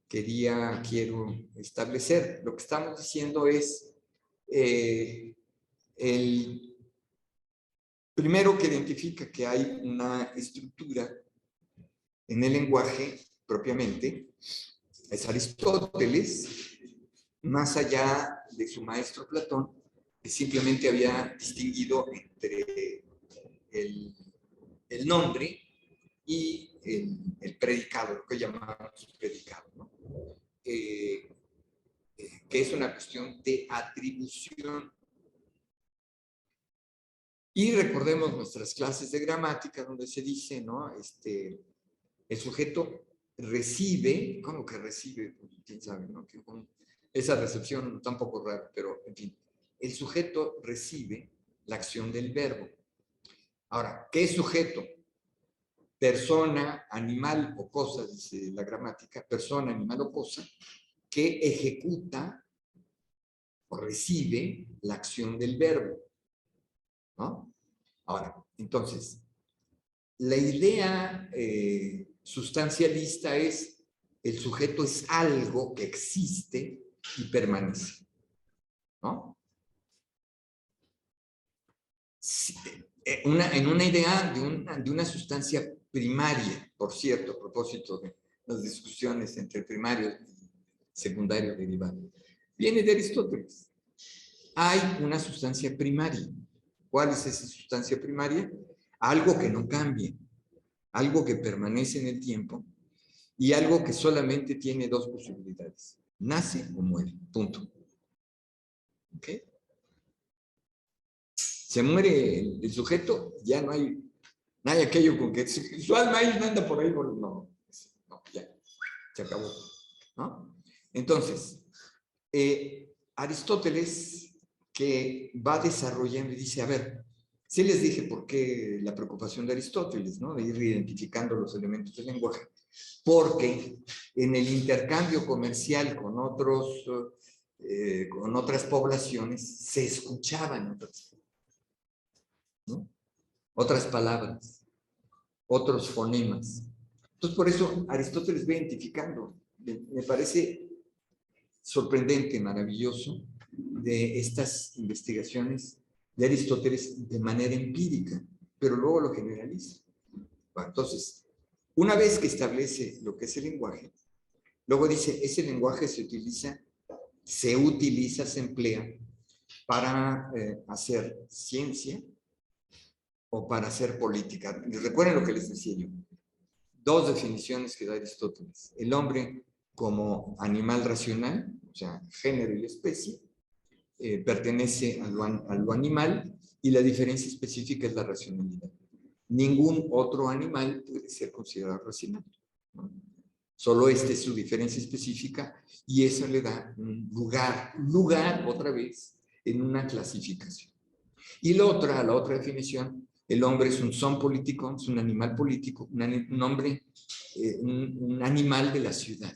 quiero establecer. Lo que estamos diciendo es el primero que identifica que hay una estructura en el lenguaje propiamente es Aristóteles, más allá de su maestro Platón, que simplemente había distinguido entre el nombre y el predicado, lo que llamamos predicado, ¿no? Que que es una cuestión de atribución. Y recordemos nuestras clases de gramática donde se dice, ¿no? El sujeto recibe, ¿cómo que recibe? ¿Quién sabe, no? Esa recepción está un poco rara, pero en fin. El sujeto recibe la acción del verbo. Ahora, ¿qué es sujeto? Persona, animal o cosa, dice la gramática, persona, animal o cosa, que ejecuta o recibe la acción del verbo, ¿no? Ahora, entonces, la idea sustancialista es el sujeto es algo que existe y permanece, ¿no? En una idea de una sustancia primaria, por cierto, a propósito de las discusiones entre primario y secundario derivado, viene de Aristóteles. Hay una sustancia primaria. ¿Cuál es esa sustancia primaria? Algo que no cambie, algo que permanece en el tiempo y algo que solamente tiene dos posibilidades: nace o muere, punto. ¿Ok? Se muere el sujeto, ya no hay aquello con que su alma ahí anda por ahí, no, ya, se acabó, ¿no? Entonces, Aristóteles, que va desarrollando y dice, a ver, sí les dije por qué la preocupación de Aristóteles, ¿no? De ir identificando los elementos del lenguaje, porque en el intercambio comercial con otras poblaciones se escuchaban otras palabras, otros fonemas. Entonces, por eso Aristóteles va identificando. Me parece sorprendente, maravilloso, de estas investigaciones de Aristóteles de manera empírica, pero luego lo generaliza. Bueno, entonces, una vez que establece lo que es el lenguaje, luego dice, ese lenguaje se utiliza, se emplea para hacer ciencia o para hacer política. Recuerden lo que les decía yo. Dos definiciones que da Aristóteles. El hombre como animal racional, o sea, género y especie, pertenece a lo animal y la diferencia específica es la racionalidad. Ningún otro animal puede ser considerado racional, ¿no? Solo esta es su diferencia específica y eso le da un lugar otra vez en una clasificación. Y la otra definición, el hombre es un son político, es un animal político, un hombre, un animal de la ciudad.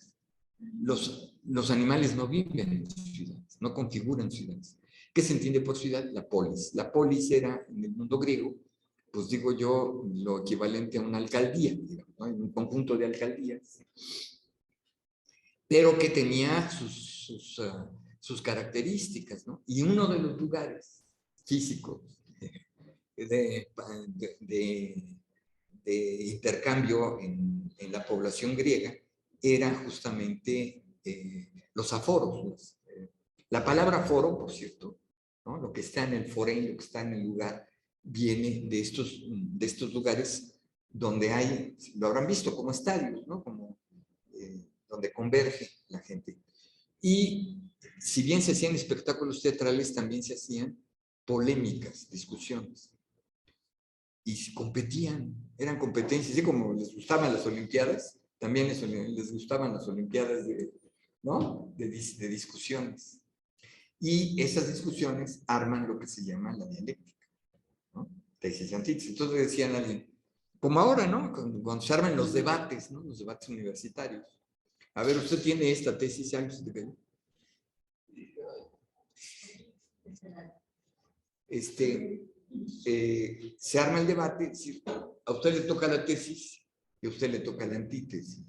Los animales no viven en ciudades, no configuran ciudades. ¿Qué se entiende por ciudad? La polis. La polis era, en el mundo griego, pues digo yo, lo equivalente a una alcaldía, digamos, ¿no? Un conjunto de alcaldías, pero que tenía sus características, ¿no? Y uno de los lugares físicos de intercambio en la población griega era justamente los aforos. La palabra foro, por cierto, ¿no? Lo que está en el forén, lo que está en el lugar, viene de estos lugares donde hay, lo habrán visto como estadios, ¿no? Como donde converge la gente. Y si bien se hacían espectáculos teatrales, también se hacían polémicas, discusiones. Y competían, eran competencias, así como les gustaban las Olimpiadas, también les gustaban las Olimpiadas ¿no? de discusiones. Y esas discusiones arman lo que se llama la dialéctica, ¿no? Tesis y antítesis. Entonces decían a alguien, como ahora, ¿no? Cuando se arman los debates, ¿no? Los debates universitarios. A ver, usted tiene esta tesis, algo se te cayó. Se arma el debate, es decir, a usted le toca la tesis y a usted le toca la antítesis.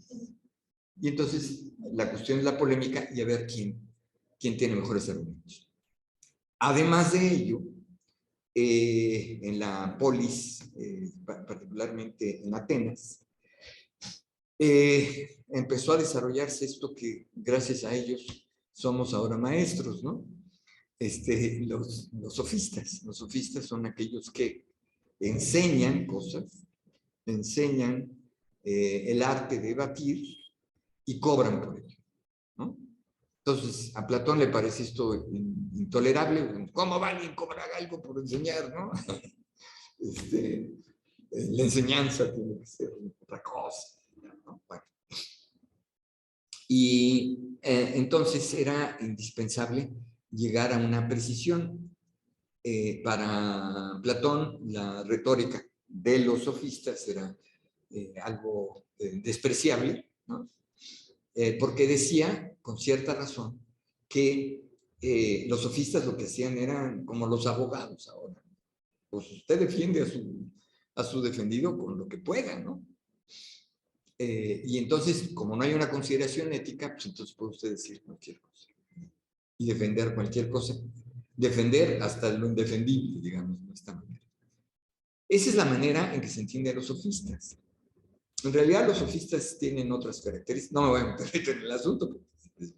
Y entonces la cuestión es la polémica y a ver quién tiene mejores argumentos. Además de ello, en la polis, particularmente en Atenas, empezó a desarrollarse esto que gracias a ellos somos ahora maestros, ¿no? Los sofistas. Los sofistas son aquellos que enseñan cosas, enseñan el arte de debatir y cobran por ello, ¿no? Entonces, a Platón le parece esto intolerable. ¿Cómo va alguien cobrar algo por enseñar, no? La enseñanza tiene que ser otra cosa, ¿no? Bueno. Y entonces era indispensable llegar a una precisión. Para Platón, la retórica de los sofistas era algo despreciable, ¿no? Porque decía, con cierta razón, que los sofistas lo que hacían eran como los abogados ahora. Pues usted defiende a su defendido con lo que pueda, ¿no? Y entonces, como no hay una consideración ética, pues entonces puede usted decir cualquier cosa y defender cualquier cosa. Defender hasta lo indefendible, digamos, de esta manera. Esa es la manera en que se entiende a los sofistas. En realidad, los sofistas tienen otras características. No me voy a meter en el asunto, pero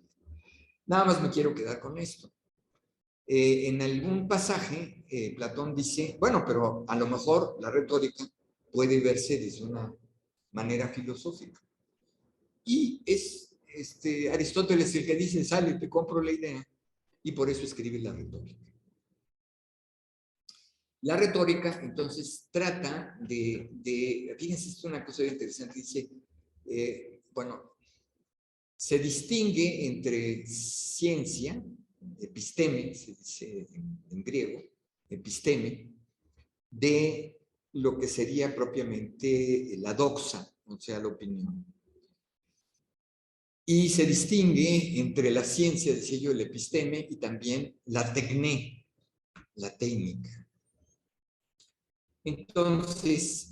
nada más me quiero quedar con esto. En algún pasaje, Platón dice, bueno, pero a lo mejor la retórica puede verse desde una manera filosófica. Y es Aristóteles el que dice, sale, te compro la idea, y por eso escribe la retórica. La retórica, entonces, trata fíjense, esto es una cosa interesante, dice, bueno, se distingue entre ciencia, episteme, se dice en griego, episteme, de lo que sería propiamente la doxa, o sea, la opinión. Y se distingue entre la ciencia, decía yo, el episteme, y también la tecné, la técnica. Entonces,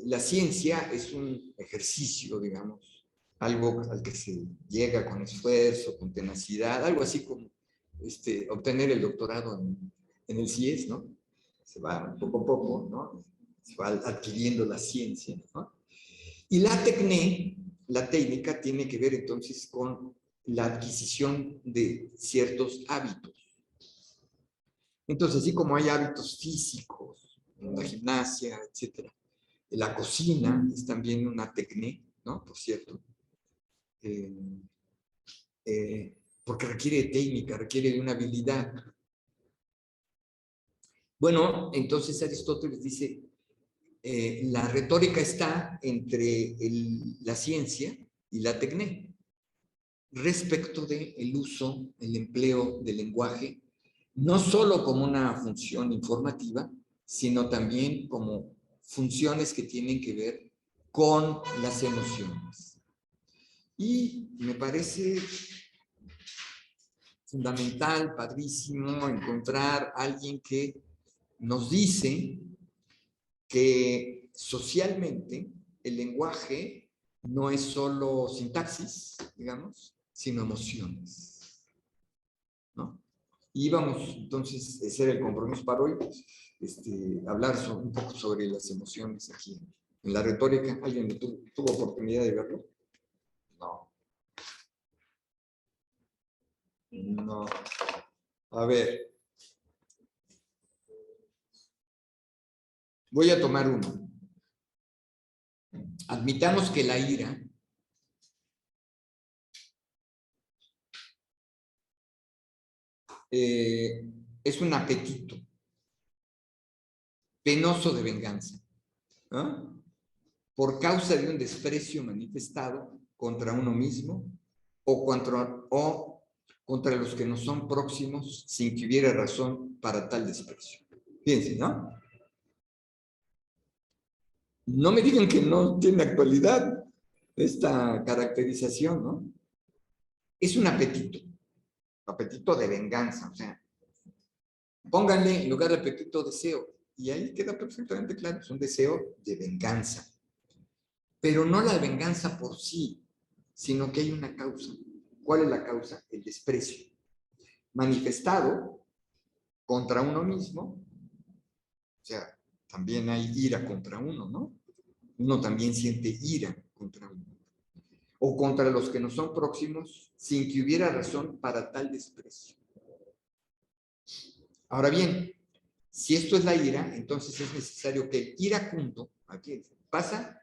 la ciencia es un ejercicio, digamos, algo al que se llega con esfuerzo, con tenacidad, algo así como obtener el doctorado en el CIES, ¿no? Se va poco a poco, ¿no? Se va adquiriendo la ciencia, ¿no? Y la tecné, la técnica, tiene que ver entonces con la adquisición de ciertos hábitos. Entonces, así como hay hábitos físicos, en la gimnasia, etc., la cocina es también una técnica, ¿no? Por cierto. Porque requiere de técnica, requiere de una habilidad. Bueno, entonces Aristóteles dice, la retórica está entre la ciencia y la técnica respecto del uso, el empleo del lenguaje, no solo como una función informativa, sino también como funciones que tienen que ver con las emociones. Y me parece fundamental, padrísimo, encontrar a alguien que nos dice que socialmente el lenguaje no es solo sintaxis, digamos, sino emociones, ¿no? Y vamos, entonces, ese era el compromiso para hoy, hablar un poco sobre las emociones aquí en la retórica. ¿Alguien tuvo oportunidad de verlo? No. No. A ver. Voy a tomar uno. Admitamos que la ira es un apetito penoso de venganza, ¿no? Por causa de un desprecio manifestado contra uno mismo o contra los que no son próximos sin que hubiera razón para tal desprecio. Fíjense, ¿no? No me digan que no tiene actualidad esta caracterización, ¿no? Es un apetito de venganza, o sea, pónganle en lugar de apetito deseo, y ahí queda perfectamente claro, es un deseo de venganza. Pero no la venganza por sí, sino que hay una causa. ¿Cuál es la causa? El desprecio. Manifestado contra uno mismo, o sea, también hay ira contra uno, ¿no? Uno también siente ira contra uno. O contra los que no son próximos, sin que hubiera razón para tal desprecio. Ahora bien, si esto es la ira, entonces es necesario que el iracundo, aquí pasa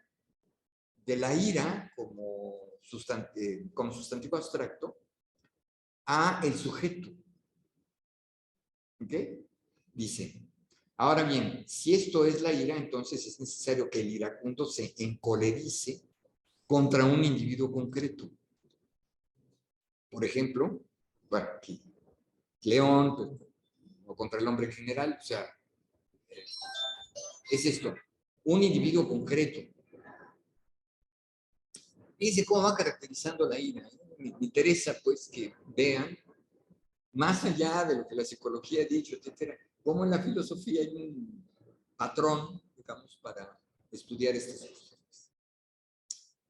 de la ira como sustantivo abstracto a el sujeto. ¿Ok? Dice, ahora bien, si esto es la ira, entonces es necesario que el iracundo se encolerice contra un individuo concreto. Por ejemplo, bueno, aquí, León, pues, o contra el hombre en general, o sea, es esto, un individuo concreto. Fíjense cómo va caracterizando la ira. Me interesa, pues, que vean, más allá de lo que la psicología ha dicho, etcétera, cómo en la filosofía hay un patrón, digamos, para estudiar estas cosas.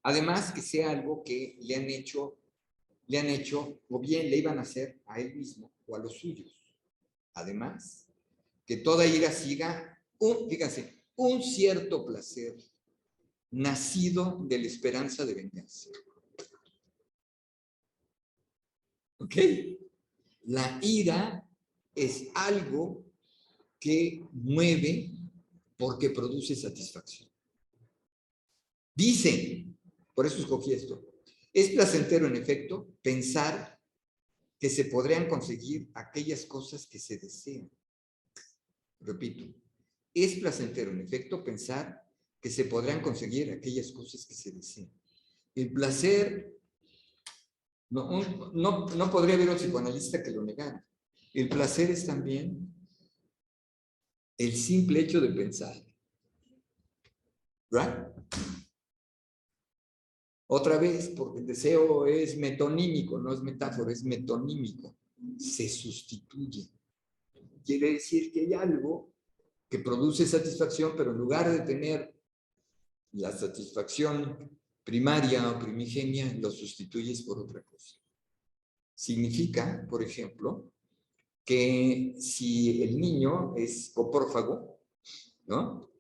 Además, que sea algo que le han hecho, o bien le iban a hacer a él mismo o a los suyos. Además, que toda ira siga, fíjense, un cierto placer nacido de la esperanza de venganza. ¿Ok? La ira es algo que mueve porque produce satisfacción. Dicen, por eso escogí esto, es placentero en efecto pensar que se podrían conseguir aquellas cosas que se desean. Repito, es placentero en efecto pensar que se podrán conseguir aquellas cosas que se desean. El placer, no podría haber un psicoanalista que lo negara. El placer es también el simple hecho de pensar. ¿Right? Otra vez, porque el deseo es metonímico, no es metáfora, es metonímico. Se sustituye. Quiere decir que hay algo que produce satisfacción, pero en lugar de tener la satisfacción primaria o primigenia, lo sustituyes por otra cosa. Significa, por ejemplo, que si el niño es coprófago, ¿no?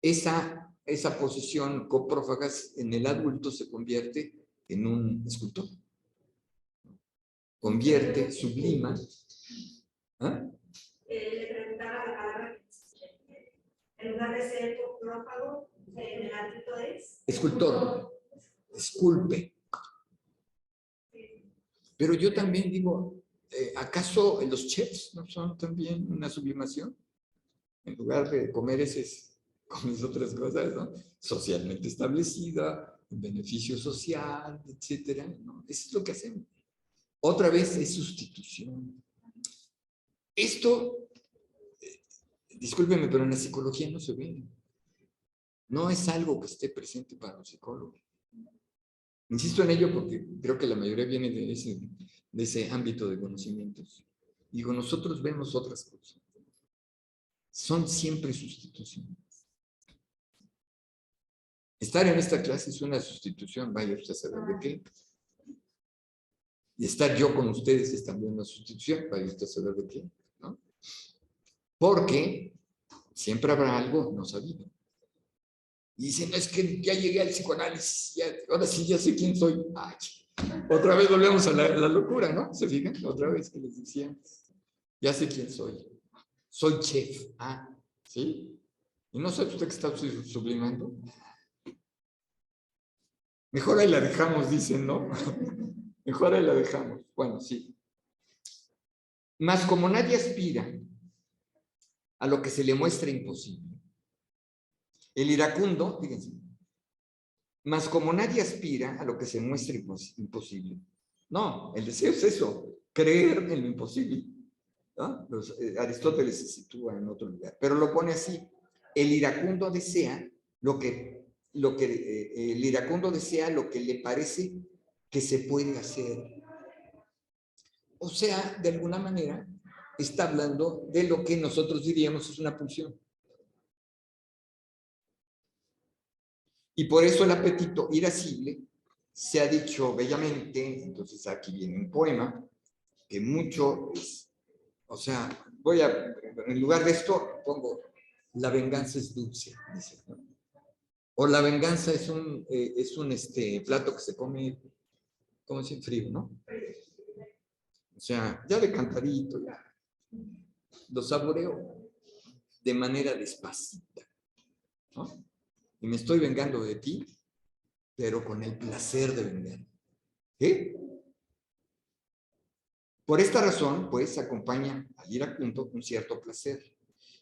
Esa posición coprófaga en el adulto se convierte en un escultor. Convierte, sublima. ¿Ah? Le preguntaba la palabra, en lugar de ser coprófago, en el ámbito es Escultor. Esculpe. Pero yo también digo, ¿acaso los chefs no son también una sublimación? En lugar de comer comes otras cosas, ¿no? Socialmente establecida, beneficio social, etcétera, ¿no? Eso es lo que hacemos. Otra vez es sustitución. Esto, discúlpeme, pero en la psicología no se ve. No es algo que esté presente para los psicólogos. Insisto en ello porque creo que la mayoría viene de ese ámbito de conocimientos. Digo, nosotros vemos otras cosas. Son siempre sustituciones. Estar en esta clase es una sustitución, vaya usted a saber de qué. Y estar yo con ustedes es también una sustitución, vaya usted a saber de qué, ¿no? Porque siempre habrá algo no sabido. Y dicen, no, es que ya llegué al psicoanálisis, ahora sí ya sé quién soy. Ay, otra vez volvemos a la locura, ¿no? ¿Se fijan? Otra vez que les decía, ya sé quién soy. Soy chef. Ah, ¿sí? ¿Y no sabe usted que está sublimando? Mejor ahí la dejamos, dicen, ¿no? Mejor ahí la dejamos. Bueno, sí. Mas como nadie aspira a lo que se le muestra imposible, el iracundo, fíjense, mas como nadie aspira a lo que se muestra imposible. No, el deseo es eso, creer en lo imposible. ¿No? Aristóteles se sitúa en otro lugar, pero lo pone así. El iracundo desea el iracundo desea lo que le parece que se puede hacer. O sea, de alguna manera, está hablando de lo que nosotros diríamos es una pulsión. Y por eso el apetito irascible se ha dicho bellamente, entonces aquí viene un poema, que mucho es, o sea, en lugar de esto, pongo, la venganza es dulce, dice, ¿no? O la venganza es un plato que se come, ¿cómo se dice? Frío, ¿no? O sea, ya de cantadito, ya. Lo saboreo de manera despacita, ¿no? Y me estoy vengando de ti, pero con el placer de vengar. ¿Qué? Por esta razón, pues, acompaña al iracundo un cierto placer.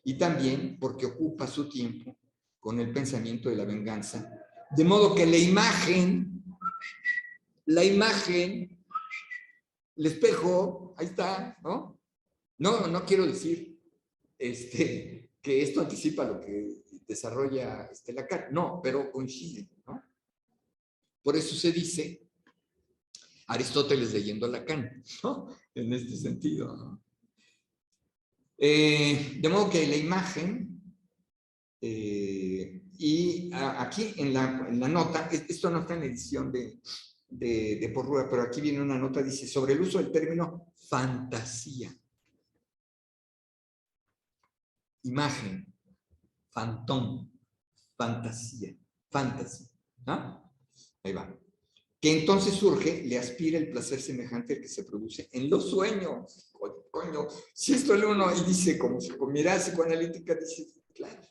Y también porque ocupa su tiempo con el pensamiento de la venganza. De modo que la imagen, el espejo, ahí está, ¿no? No quiero decir que esto anticipa lo que desarrolla Lacan. No, pero coincide, ¿no? Por eso se dice Aristóteles leyendo a Lacan, ¿no? En este sentido, ¿no? De modo que la imagen, y aquí en la nota, esto no está en la edición de Porrúa, pero aquí viene una nota, dice, sobre el uso del término fantasía. Imagen, fantón, fantasía, fantasy, ¿no? Ahí va. Que entonces surge, le aspira el placer semejante al que se produce en los sueños. Coño, si esto el uno y dice, como si con mirada psicoanalítica, dice, claro.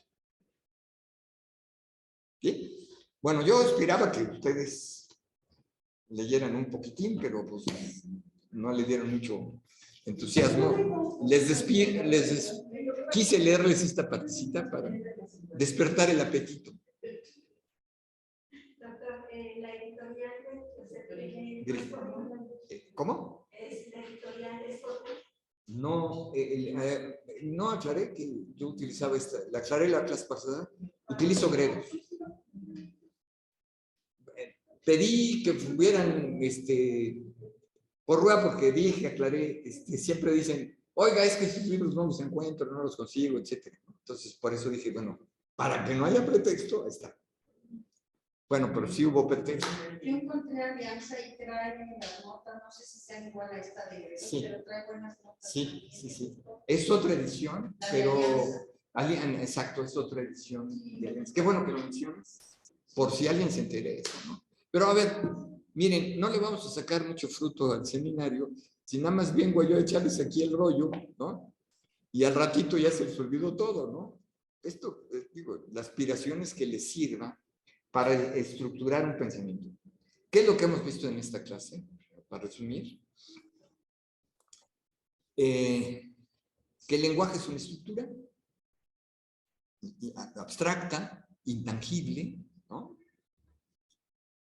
¿Sí? Bueno, yo esperaba que ustedes leyeran un poquitín, pero pues no le dieron mucho entusiasmo. Quise leerles esta partecita para despertar el apetito. Doctor, la editorial ¿Cómo? la editorial es No, no aclaré que yo utilizaba esta, la aclaré la clase pasada, utilizo Gredos. Pedí que hubieran, por rueda porque dije, aclaré, siempre dicen, oiga, es que esos libros no los encuentro, no los consigo, etc. Entonces, por eso dije, bueno, para que no haya pretexto, ahí está. Bueno, pero sí hubo pretexto. Yo encontré Alianza y trae las notas, no sé si sean igual a esta de Gredos, sí. pero trae buenas notas. Sí. Es otra edición, pero... Exacto, es otra edición de Alianza. Qué bueno que lo mencionas, por si alguien se interesa, ¿no? Pero a ver, miren, no le vamos a sacar mucho fruto al seminario, si nada más vengo yo a echarles aquí el rollo, ¿no? Y al ratito ya se les olvidó todo, ¿no? Esto, digo, la aspiración es que les sirva para estructurar un pensamiento. ¿Qué es lo que hemos visto en esta clase? Para resumir. Que el lenguaje es una estructura abstracta, intangible, ¿no?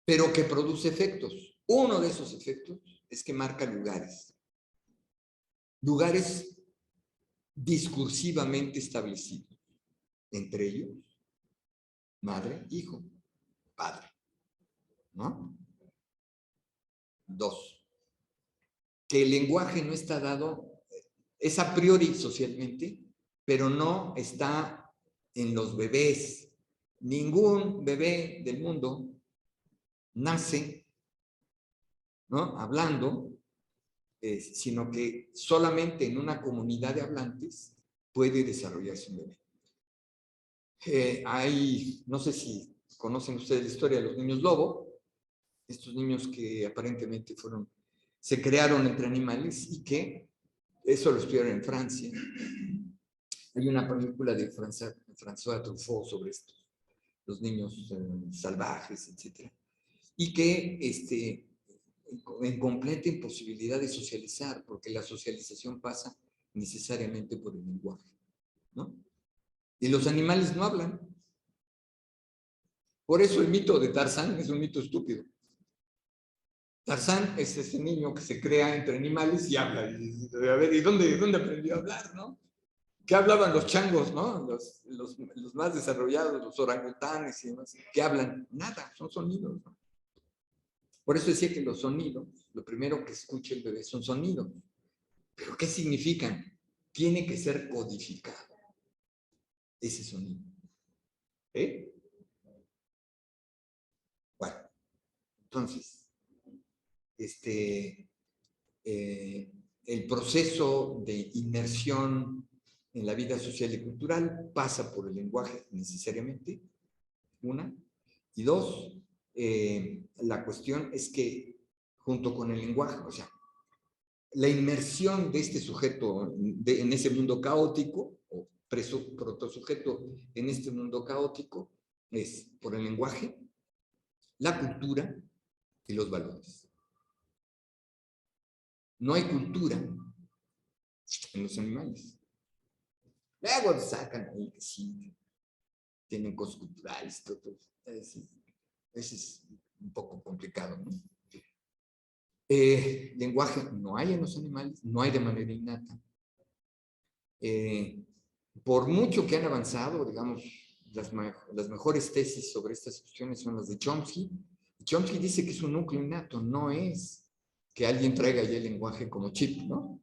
Pero que produce efectos. Uno de esos efectos es que marca lugares. Lugares discursivamente establecidos. Entre ellos, madre, hijo, padre. ¿No? 2. Que el lenguaje no está dado, es a priori socialmente, pero no está en los bebés. Ningún bebé del mundo nace, ¿no? Hablando, sino que solamente en una comunidad de hablantes puede desarrollarse un bebé. No sé si conocen ustedes la historia de los niños lobo, estos niños que aparentemente se crearon entre animales y que eso lo estudiaron en Francia. Hay una película de François Truffaut sobre estos, los niños salvajes, etc. Y que en completa imposibilidad de socializar, porque la socialización pasa necesariamente por el lenguaje, ¿no? Y los animales no hablan. Por eso el mito de Tarzán es un mito estúpido. Tarzán es ese niño que se crea entre animales y habla. A ver, ¿y dónde aprendió a hablar, no? ¿Qué hablaban los changos, no? Los más desarrollados, los orangutanes y demás. ¿Qué hablan? Nada, son sonidos, ¿no? Por eso decía que los sonidos, lo primero que escucha el bebé son sonidos. ¿Pero qué significan? Tiene que ser codificado ese sonido. Bueno, entonces, el proceso de inmersión en la vida social y cultural pasa por el lenguaje necesariamente, una. Y dos, la cuestión es que junto con el lenguaje, o sea, la inmersión de este sujeto en ese mundo caótico, o protosujeto en este mundo caótico, es por el lenguaje, la cultura y los valores. no hay cultura en los animales. Luego sacan ahí que sí, tienen cosas culturales, todo. Ese es un poco complicado, ¿no? Lenguaje no hay en los animales, no hay de manera innata. Por mucho que han avanzado, digamos, las mejores tesis sobre estas cuestiones son las de Chomsky. Chomsky dice que es un núcleo innato, no es que alguien traiga ya el lenguaje como chip, ¿no?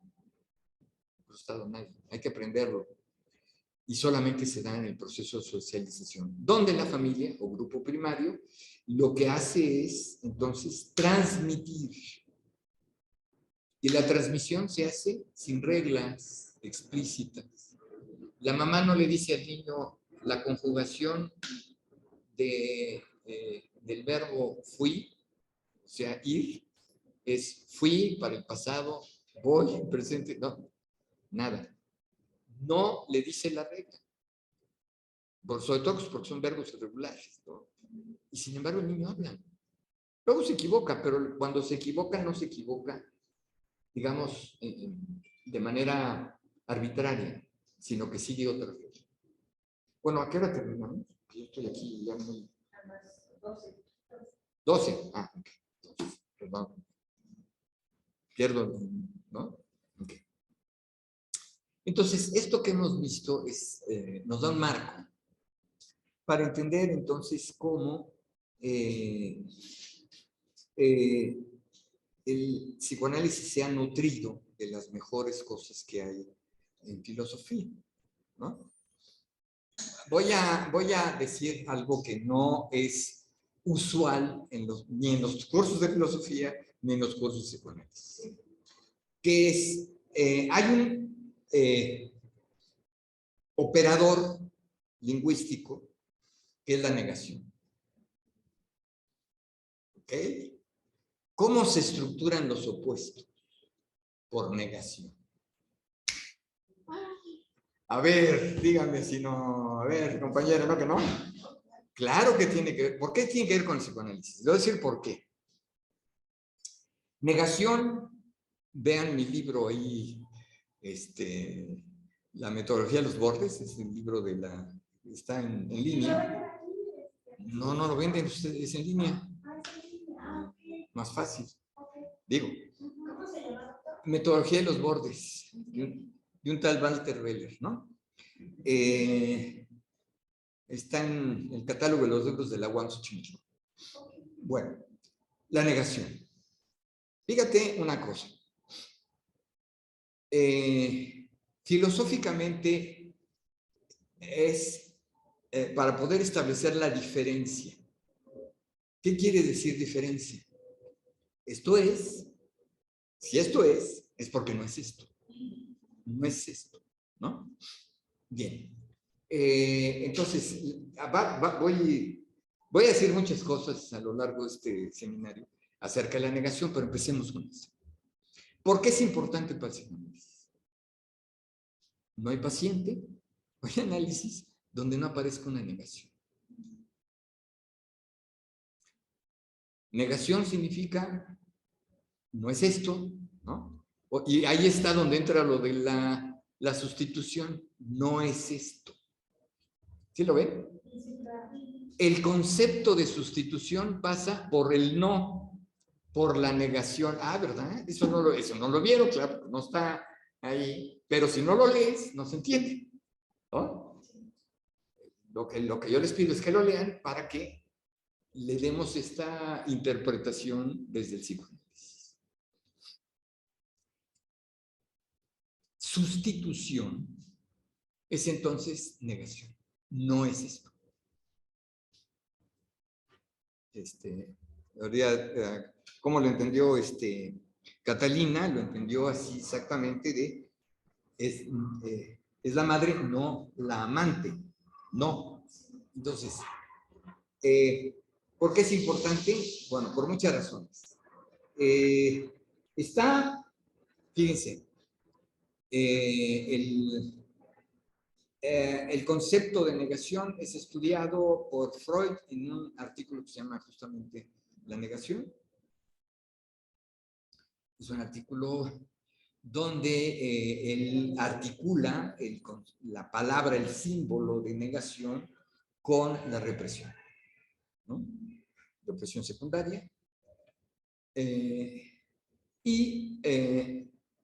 Hay que aprenderlo. Y solamente se da en el proceso de socialización, donde la familia o grupo primario lo que hace es, entonces, transmitir. Y la transmisión se hace sin reglas explícitas. La mamá no le dice al niño la conjugación del verbo fui, o sea, ir, es fui para el pasado, voy, presente, no, nada. No le dice la regla. Sobre todo porque son verbos irregulares, ¿no? Y sin embargo el niño habla. Luego se equivoca, pero cuando se equivoca no se equivoca, digamos, de manera arbitraria, sino que sigue otra regla. Bueno, ¿a qué hora terminamos? Yo estoy aquí ya muy... A las 12. 12. Ah, ok. Entonces, perdón. Pierdo, ¿no? Ok. Entonces, esto que hemos visto nos da un marco para entender entonces cómo el psicoanálisis se ha nutrido de las mejores cosas que hay en filosofía, ¿no? Voy a decir algo que no es usual ni en los cursos de filosofía ni en los cursos de psicoanálisis, que es, hay un operador lingüístico que es la negación. ¿Ok? ¿Cómo se estructuran los opuestos? Por negación. A ver, díganme si no. A ver, compañera, ¿no que no? Claro que tiene que ver. ¿Por qué tiene que ver con el psicoanálisis? Les voy a decir por qué. Negación, vean mi libro ahí, La metodología de los bordes, es el libro está en línea. No lo venden ustedes, es en línea. Más fácil. Digo. ¿Cómo se llama? Metodología de los bordes, de un tal Walter Weller, ¿no? Está en el catálogo de los libros de la UAM Xochimilco. Bueno, la negación. Fíjate una cosa. Filosóficamente es para poder establecer la diferencia. ¿Qué quiere decir diferencia? Esto es, si esto es porque no es esto. No es esto, ¿no? Bien. Entonces, voy a decir muchas cosas a lo largo de este seminario acerca de la negación, pero empecemos con eso. ¿Por qué es importante para el psicoanálisis? No hay paciente, no hay análisis donde no aparezca una negación. Negación significa, no es esto, ¿no? Y ahí está donde entra lo de la sustitución, no es esto. ¿Sí lo ven? El concepto de sustitución pasa por el no, por la negación. Ah, ¿verdad? Eso no lo vieron, claro, no está ahí. Pero si no lo lees, no se entiende, ¿no? Lo que yo les pido es que lo lean para que le demos esta interpretación desde el psicoanálisis. Sustitución es entonces negación. No es esto. ¿Cómo lo entendió Catalina? Lo entendió así exactamente es la madre, no la amante, no. Entonces, ¿por qué es importante? Bueno, por muchas razones. Fíjense, el concepto de negación es estudiado por Freud en un artículo que se llama justamente La negación. Es un artículo donde él articula la palabra, el símbolo de negación con la represión, ¿no? Represión secundaria. Y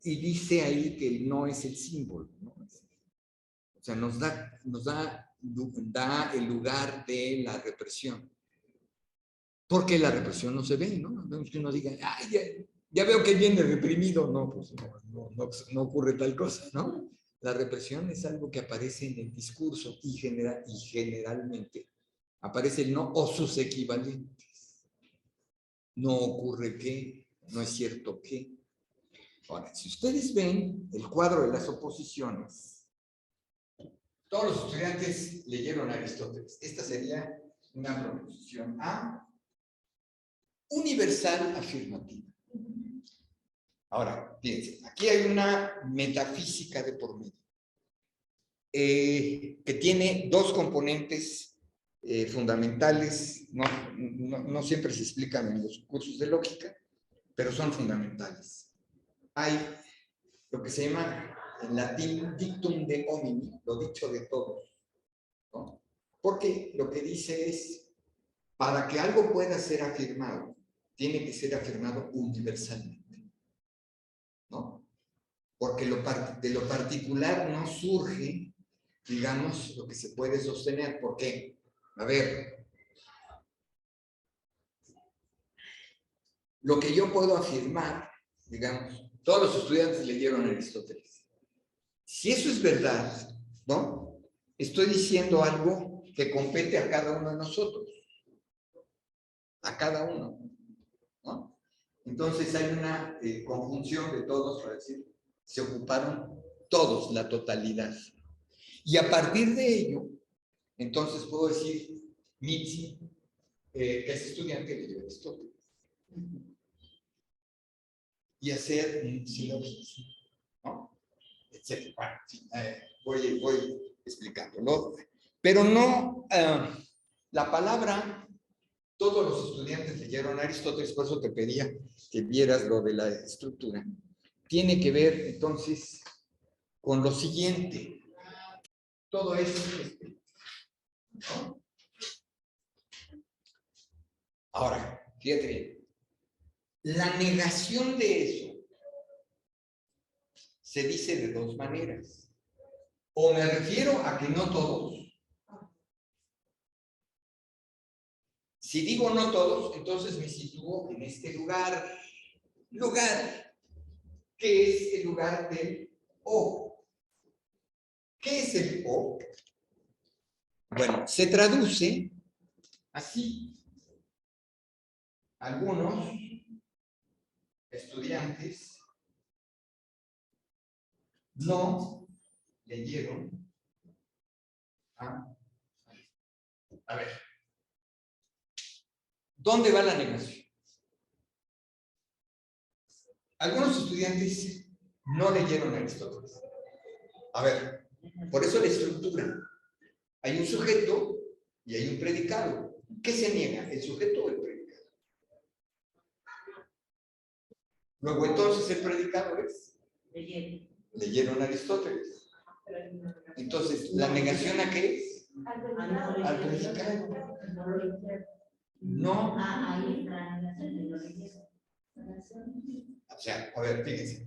dice ahí que el no es el símbolo, ¿no? O sea, nos da el lugar de la represión. Porque la represión no se ve, ¿no? Vemos que uno diga, ay, ya veo que viene reprimido. No, pues no ocurre tal cosa, ¿no? La represión es algo que aparece en el discurso y generalmente aparece el no o sus equivalentes. No ocurre que, no es cierto que. Ahora, si ustedes ven el cuadro de las oposiciones, todos los estudiantes leyeron a Aristóteles. Esta sería una proposición A, universal afirmativa. Ahora, fíjense, aquí hay una metafísica de por medio, que tiene dos componentes fundamentales, no siempre se explican en los cursos de lógica, pero son fundamentales. Hay lo que se llama en latín dictum de homini, lo dicho de todos, ¿no? Porque lo que dice es, para que algo pueda ser afirmado, tiene que ser afirmado universalmente, ¿no? Porque de lo particular no surge, digamos, lo que se puede sostener. ¿Por qué? A ver, lo que yo puedo afirmar, digamos, todos los estudiantes leyeron a Aristóteles. Si eso es verdad, ¿no? Estoy diciendo algo que compete a cada uno de nosotros. A cada uno, ¿no? Entonces hay una conjunción de todos, para decir, se ocuparon todos, la totalidad. Y a partir de ello, entonces puedo decir, Mitzi, que es estudiante, leyó Aristóteles. Y hacer un silogismo, ¿no? Etcétera. Bueno, sí, voy explicando, ¿no? Pero no, la palabra, todos los estudiantes leyeron a Aristóteles, por eso te pedía que vieras lo de la estructura. Tiene que ver, entonces, con lo siguiente. Todo eso, ¿no? Ahora, fíjate bien. La negación de eso se dice de dos maneras. O me refiero a que no todos. Si digo no todos, entonces me sitúo en este lugar, que es el lugar del O. ¿Qué es el O? Bueno, se traduce así. Algunos estudiantes no leyeron a ver, ¿dónde va la negación? Algunos estudiantes no leyeron a Aristóteles. A ver, por eso la estructura. Hay un sujeto y hay un predicado. ¿Qué se niega? ¿El sujeto o el predicado? Luego entonces el predicado es leyeron a Aristóteles. Entonces, ¿la negación a qué es? Al predicado. No. O sea, a ver, fíjense.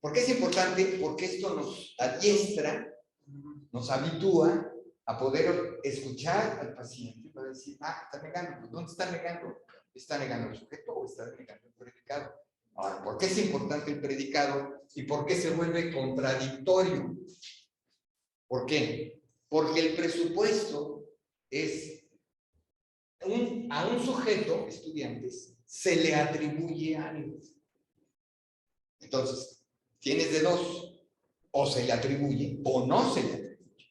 ¿Por qué es importante? Porque esto nos adiestra, nos habitúa a poder escuchar al paciente para decir, está negando. ¿Dónde está negando? ¿Está negando el sujeto o está negando el predicado? Ahora, ¿por qué es importante el predicado y por qué se vuelve contradictorio? ¿Por qué? Porque el presupuesto es a un sujeto, estudiantes, se le atribuye algo. Entonces, tienes de dos, o se le atribuye o no se le atribuye.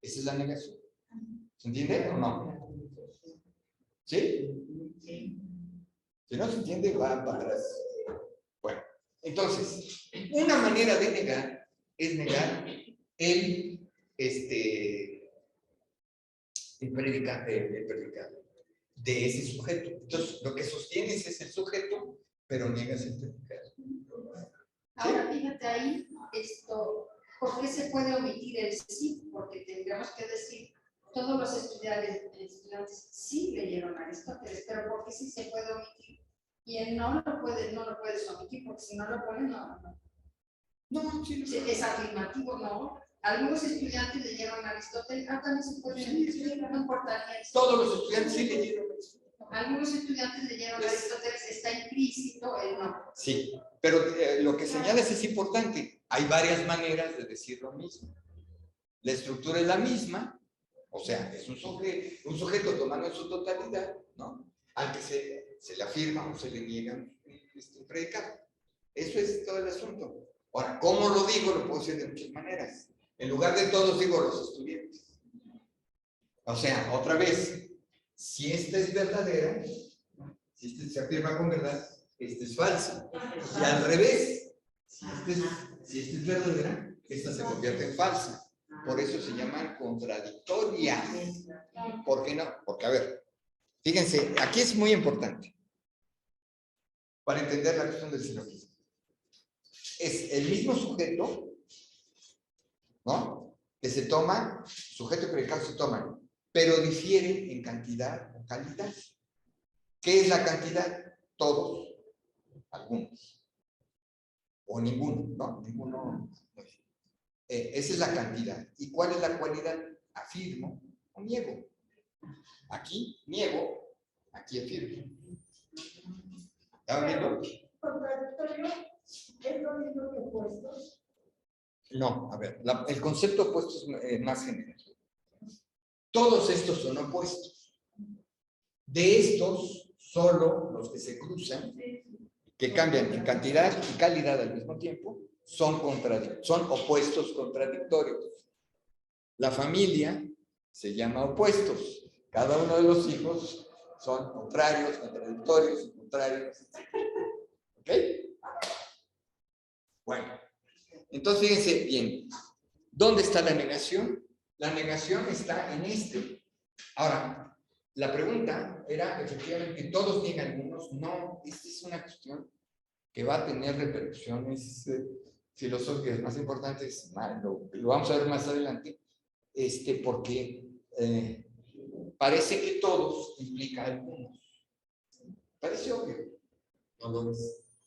Esa es la negación. ¿Se entiende o no? ¿Sí? Si no se entiende, va para atrás. Bueno, entonces, una manera de negar es negar el predicado de ese sujeto. Entonces, lo que sostienes es el sujeto pero niegas el predicado. Ahora, fíjate ahí, ¿por qué se puede omitir el sí? Porque tendríamos que decir, todos los estudiantes sí leyeron a Aristóteles, pero ¿por qué sí se puede omitir? Y él no lo puedes omitir, porque si no lo pones, no. No, sí, Sí, es afirmativo, no. Algunos estudiantes leyeron a Aristóteles, también se puede Sí, omitir, no importaría eso. todos los estudiantes sí leyeron. Algunos estudiantes leyeron a Aristóteles, está implícito, él no. Sí, pero lo que señalas es importante. Hay varias maneras de decir lo mismo. La estructura es la misma, o sea, es un sujeto tomado en su totalidad, ¿no? Al que se le afirma o se le niega un predicado. Eso es todo el asunto. Ahora, ¿cómo lo digo? Lo puedo decir de muchas maneras. En lugar de todos, digo los estudiantes. O sea, otra vez, si esta es verdadera, si esta se afirma con verdad, esta es falsa. Y al revés, si esta es verdadera, esta se convierte en falsa. Por eso se llaman contradictorias. ¿Por qué no? Porque, a ver, fíjense, aquí es muy importante para entender la cuestión del silogismo. Es el mismo sujeto, ¿no? Que se toma, sujeto y predicado se toman, pero difieren en cantidad o calidad. ¿Qué es la cantidad? Todos, algunos, o ninguno, ¿no? Ninguno. Esa es la cantidad. ¿Y cuál es la cualidad? Afirmo o niego. Aquí niego, aquí afirmo. ¿Están viendo? Contradictorio es lo mismo que opuestos. No, a ver, el concepto opuesto es más general. Todos estos son opuestos. De estos, solo los que se cruzan, que cambian en cantidad y calidad al mismo tiempo, son opuestos contradictorios. La familia se llama opuestos. Cada uno de los hijos son contrarios, contradictorios, contrarios. ¿Ok? Bueno, entonces fíjense bien. ¿Dónde está la negación? La negación está en este. Ahora, la pregunta era, efectivamente, ¿todos niegan unos? No, esta es una cuestión que va a tener repercusiones filosóficas más importantes, lo vamos a ver más adelante, porque parece que todos implica algunos. Parece obvio. No lo es.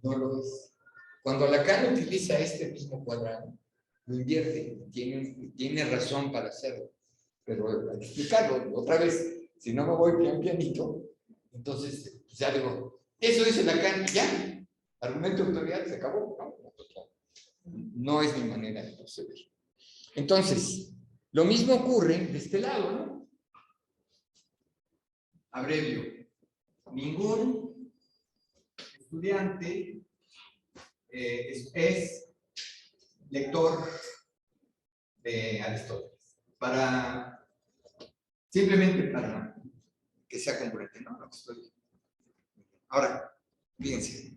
No lo es. Cuando Lacan utiliza este mismo cuadrado, lo invierte, tiene razón para hacerlo, pero hay que explicarlo otra vez. Si no me voy pianito, entonces pues ya digo, eso dice Lacan y ya. Argumento de autoridad se acabó, ¿no? No es mi manera de proceder. Entonces, lo mismo ocurre de este lado, ¿no? Abrevio. Ningún estudiante es lector de Aristóteles. Simplemente para que sea congruente, ¿no? Ahora, fíjense.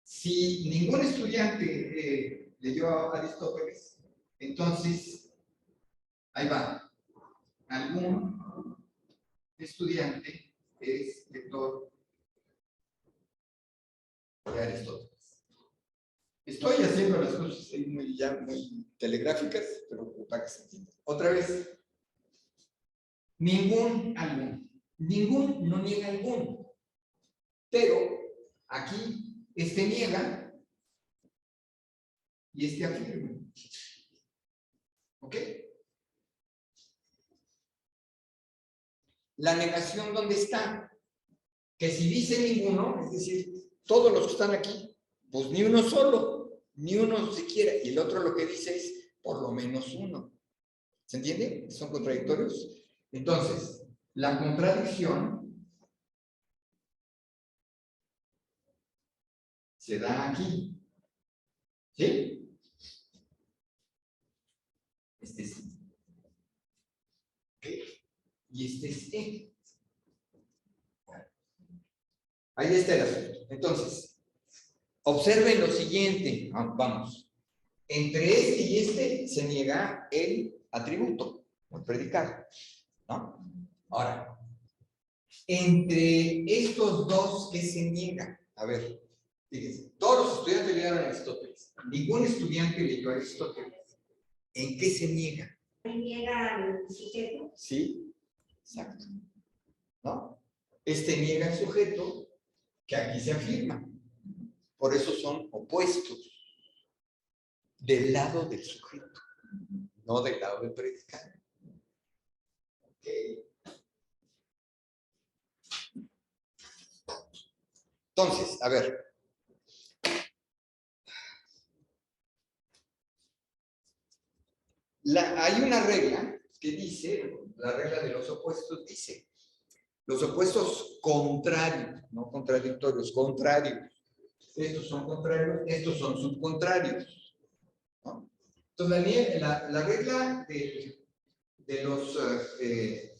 Si ningún estudiante leyó a Aristóteles, entonces, ahí va, algún estudiante es lector de Aristóteles. Estoy haciendo las cosas ya muy telegráficas, pero para que se entienda. Otra vez, ningún no niega algún, pero aquí niega y afirma. ¿Ok? La negación, ¿dónde está? Que si dice ninguno, es decir, todos los que están aquí, pues ni uno solo, ni uno siquiera, y el otro lo que dice es por lo menos uno. ¿Se entiende? ¿Son contradictorios? Entonces, la contradicción se da aquí. ¿Sí? Sí. ¿Ok? Y Ahí está el asunto. Entonces, observen lo siguiente. Vamos. Entre este y se niega el atributo, el predicado. ¿No? Ahora, Entre estos dos, ¿qué se niega? A ver, fíjense, todos los estudiantes leyeron a Aristóteles. Ningún estudiante leyó a Aristóteles. ¿En qué se niega? Niega al sujeto. Sí, exacto. ¿No? Este niega al sujeto que aquí se afirma. Por eso son opuestos. Del lado del sujeto, no del lado del predicado. Okay. Entonces, a ver. Hay una regla que dice, la regla de los opuestos dice, los opuestos contrarios, no contradictorios, contrarios. Estos son contrarios, estos son subcontrarios. ¿No? Entonces, la regla de los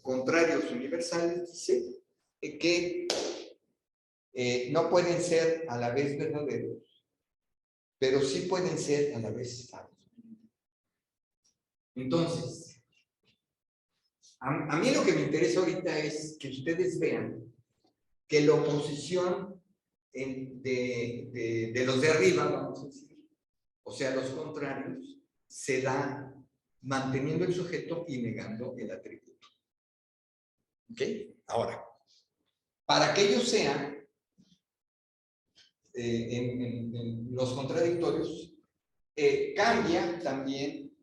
contrarios universales dice que no pueden ser a la vez verdaderos, pero sí pueden ser a la vez falsos. Entonces, a mí lo que me interesa ahorita es que ustedes vean que la oposición de los de arriba, vamos a decir, o sea, los contrarios, se da manteniendo el sujeto y negando el atributo. ¿Ok? Ahora, para que ellos sean en los contradictorios, cambia también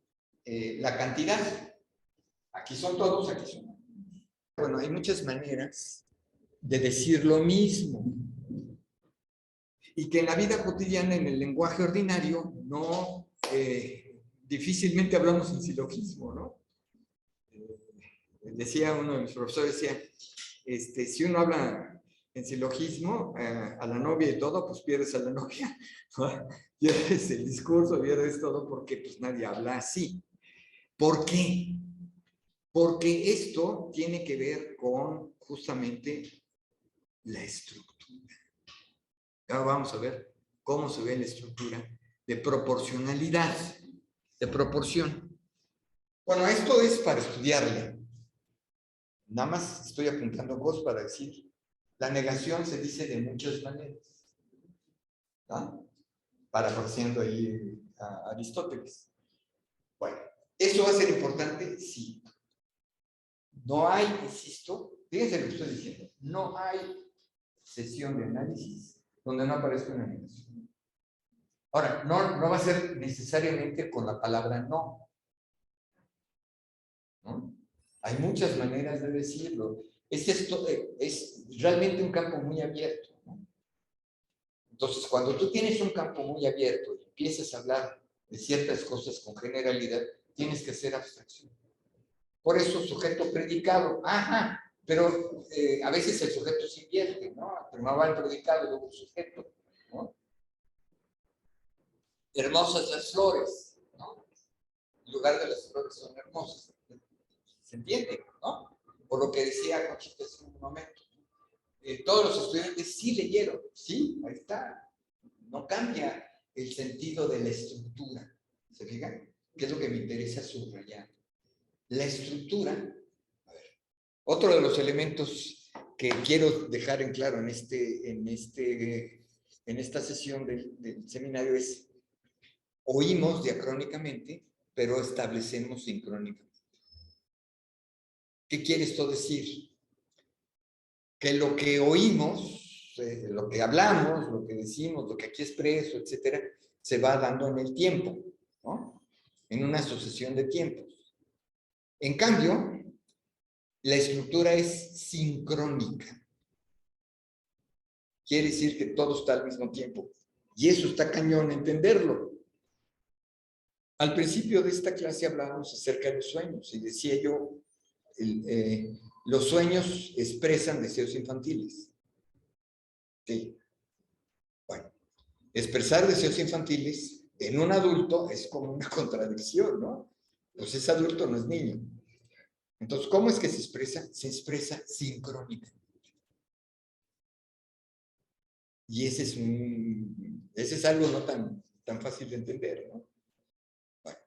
la cantidad. Aquí son todos, aquí son. Bueno, hay muchas maneras de decir lo mismo. Y que en la vida cotidiana, en el lenguaje ordinario, no, difícilmente hablamos en silogismo, ¿no? Decía uno de mis profesores, decía, si uno habla en silogismo, a la novia y todo, pues pierdes a la novia, ¿no? Pierdes el discurso, pierdes todo, porque pues nadie habla así. ¿Por qué? Porque esto tiene que ver con justamente la estructura. Ahora vamos a ver cómo se ve la estructura de proporcionalidad, de proporción. Bueno, esto es para estudiarle. Nada más estoy apuntando cosas para decir, la negación se dice de muchas maneras. ¿No? Parafraseando ahí a Aristóteles. Bueno, ¿eso va a ser importante? Sí. No hay, insisto, fíjense lo que estoy diciendo, no hay sesión de análisis donde no aparezca una negación. Ahora, no va a ser necesariamente con la palabra no. ¿No? Hay muchas maneras de decirlo. Es realmente un campo muy abierto. ¿No? Entonces, cuando tú tienes un campo muy abierto y empiezas a hablar de ciertas cosas con generalidad, tienes que hacer abstracción. Por eso, sujeto predicado. Ajá, pero a veces el sujeto se invierte, ¿no? Primero va el predicado y luego el sujeto, ¿no? Hermosas las flores, ¿no? En lugar de las flores son hermosas. ¿Se entiende? ¿No? Por lo que decía Conchita hace un momento. Todos los estudiantes sí leyeron, sí, ahí está. No cambia el sentido de la estructura. ¿Se fijan? ¿Qué es lo que me interesa subrayar? La estructura, a ver, otro de los elementos que quiero dejar en claro en esta sesión del seminario es, oímos diacrónicamente, pero establecemos sincrónicamente. ¿Qué quiere esto decir? Que lo que oímos, lo que hablamos, lo que decimos, lo que aquí expreso, etcétera, se va dando en el tiempo, ¿no? En una sucesión de tiempos. En cambio, la estructura es sincrónica. Quiere decir que todo está al mismo tiempo. Y eso está cañón entenderlo. Al principio de esta clase hablábamos acerca de los sueños y decía yo, los sueños expresan deseos infantiles. Sí. Bueno, expresar deseos infantiles en un adulto es como una contradicción, ¿no? Pues es adulto, no es niño. Entonces, ¿cómo es que se expresa? Se expresa sincrónicamente. Y ese es algo no tan fácil de entender, ¿no? Bueno,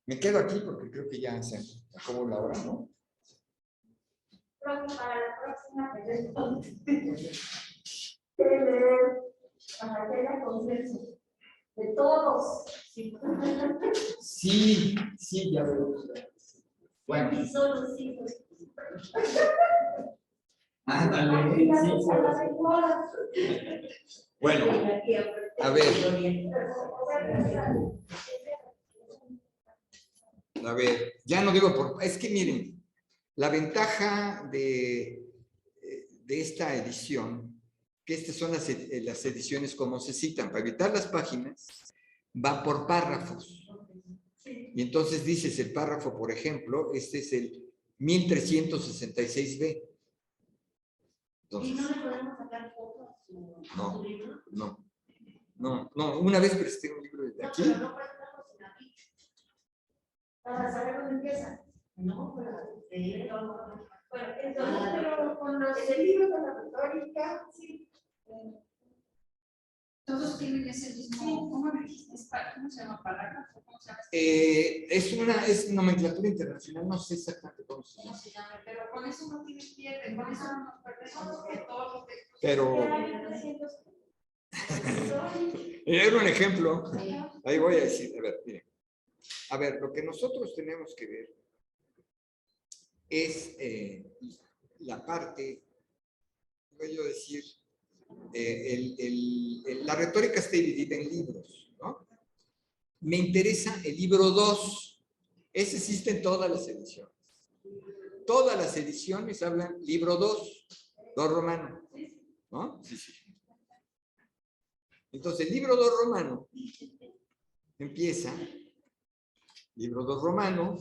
me quedo aquí porque creo que ya se acabó la hora, ¿no? Ronnie, para la próxima me responde. Para que haya consenso de todos. Sí, sí, ya veo. Bueno. Y solo sí. Ándale, sí, bueno, a ver, ya no digo por... Es que miren, la ventaja de esta edición, que estas son las ediciones como se citan, para evitar las páginas, va por párrafos. Y entonces dices el párrafo, por ejemplo, este es el 1366B. Entonces, ¿Y no le podemos sacar fotos a su libro? No, una vez presté un libro de aquí. No, pero no prestamos en aquí. Para saber dónde empieza. No, pero Bueno, entonces, pero con los libros de la retórica, sí. Todos tienen ese mismo, ¿cómo le dijiste? ¿Cómo se llama? ¿Parágrafo? ¿Cómo se llama? Es nomenclatura internacional, no sé exactamente cómo se llama. ¿Cómo se llama? Pero con eso no tienes pierde, con eso no nos perdemos porque todos los textos. Pero era un ejemplo. Ahí voy a decir, a ver, miren. A ver, lo que nosotros tenemos que ver es la parte, voy a decir, la retórica está dividida en libros, ¿no? Me interesa el libro 2. Ese existe en todas las ediciones. Todas las ediciones hablan libro 2 romano, ¿no? Sí. Entonces, el libro 2 romano empieza, libro 2 romano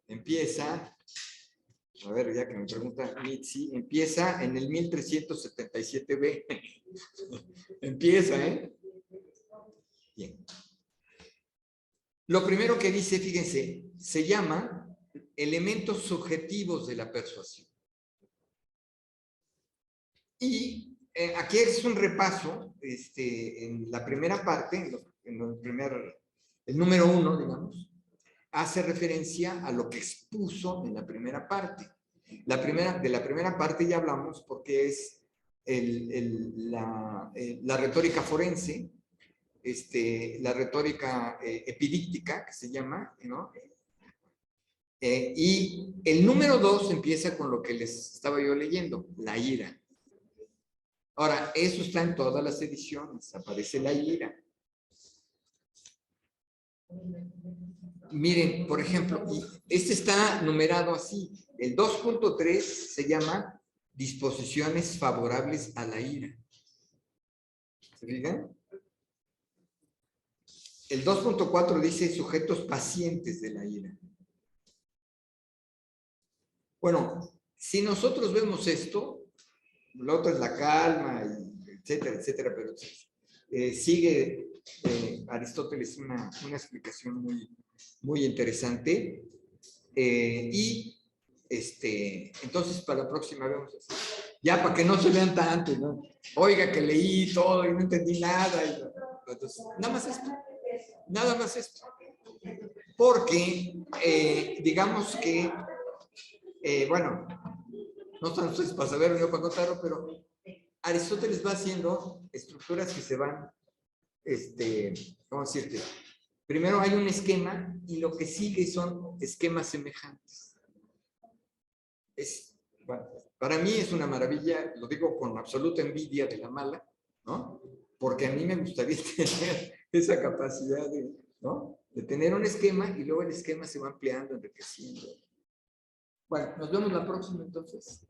empieza, a ver, ya que me pregunta Mitzi, empieza en el 1377B. Empieza, ¿eh? Bien. Lo primero que dice, fíjense, se llama elementos subjetivos de la persuasión. Y aquí es un repaso, en la primera parte, el número 1, digamos, hace referencia a lo que expuso en la primera parte. De la primera parte ya hablamos porque es la retórica forense, la retórica epidíctica, que se llama, ¿no? Y el número 2 empieza con lo que les estaba yo leyendo, la ira. Ahora, eso está en todas las ediciones, aparece la ira. Miren, por ejemplo, este está numerado así. El 2.3 se llama disposiciones favorables a la ira. ¿Se fijan? El 2.4 dice sujetos pacientes de la ira. Bueno, si nosotros vemos esto, lo otro es la calma, etcétera, etcétera, pero sigue Aristóteles una explicación muy interesante. Entonces, para la próxima vemos eso. Ya, para que no se vean tanto, ¿no? Oiga, que leí todo y no entendí nada. Entonces, nada más esto. Porque, digamos que, bueno, no están ustedes para saberlo, yo para contarlo, pero Aristóteles va haciendo estructuras que se van, ¿cómo decirte? Primero hay un esquema y lo que sigue son esquemas semejantes. Bueno, para mí es una maravilla, lo digo con absoluta envidia de la mala, ¿no? Porque a mí me gustaría tener esa capacidad ¿no? De tener un esquema y luego el esquema se va ampliando, enriqueciendo. Bueno, nos vemos la próxima entonces.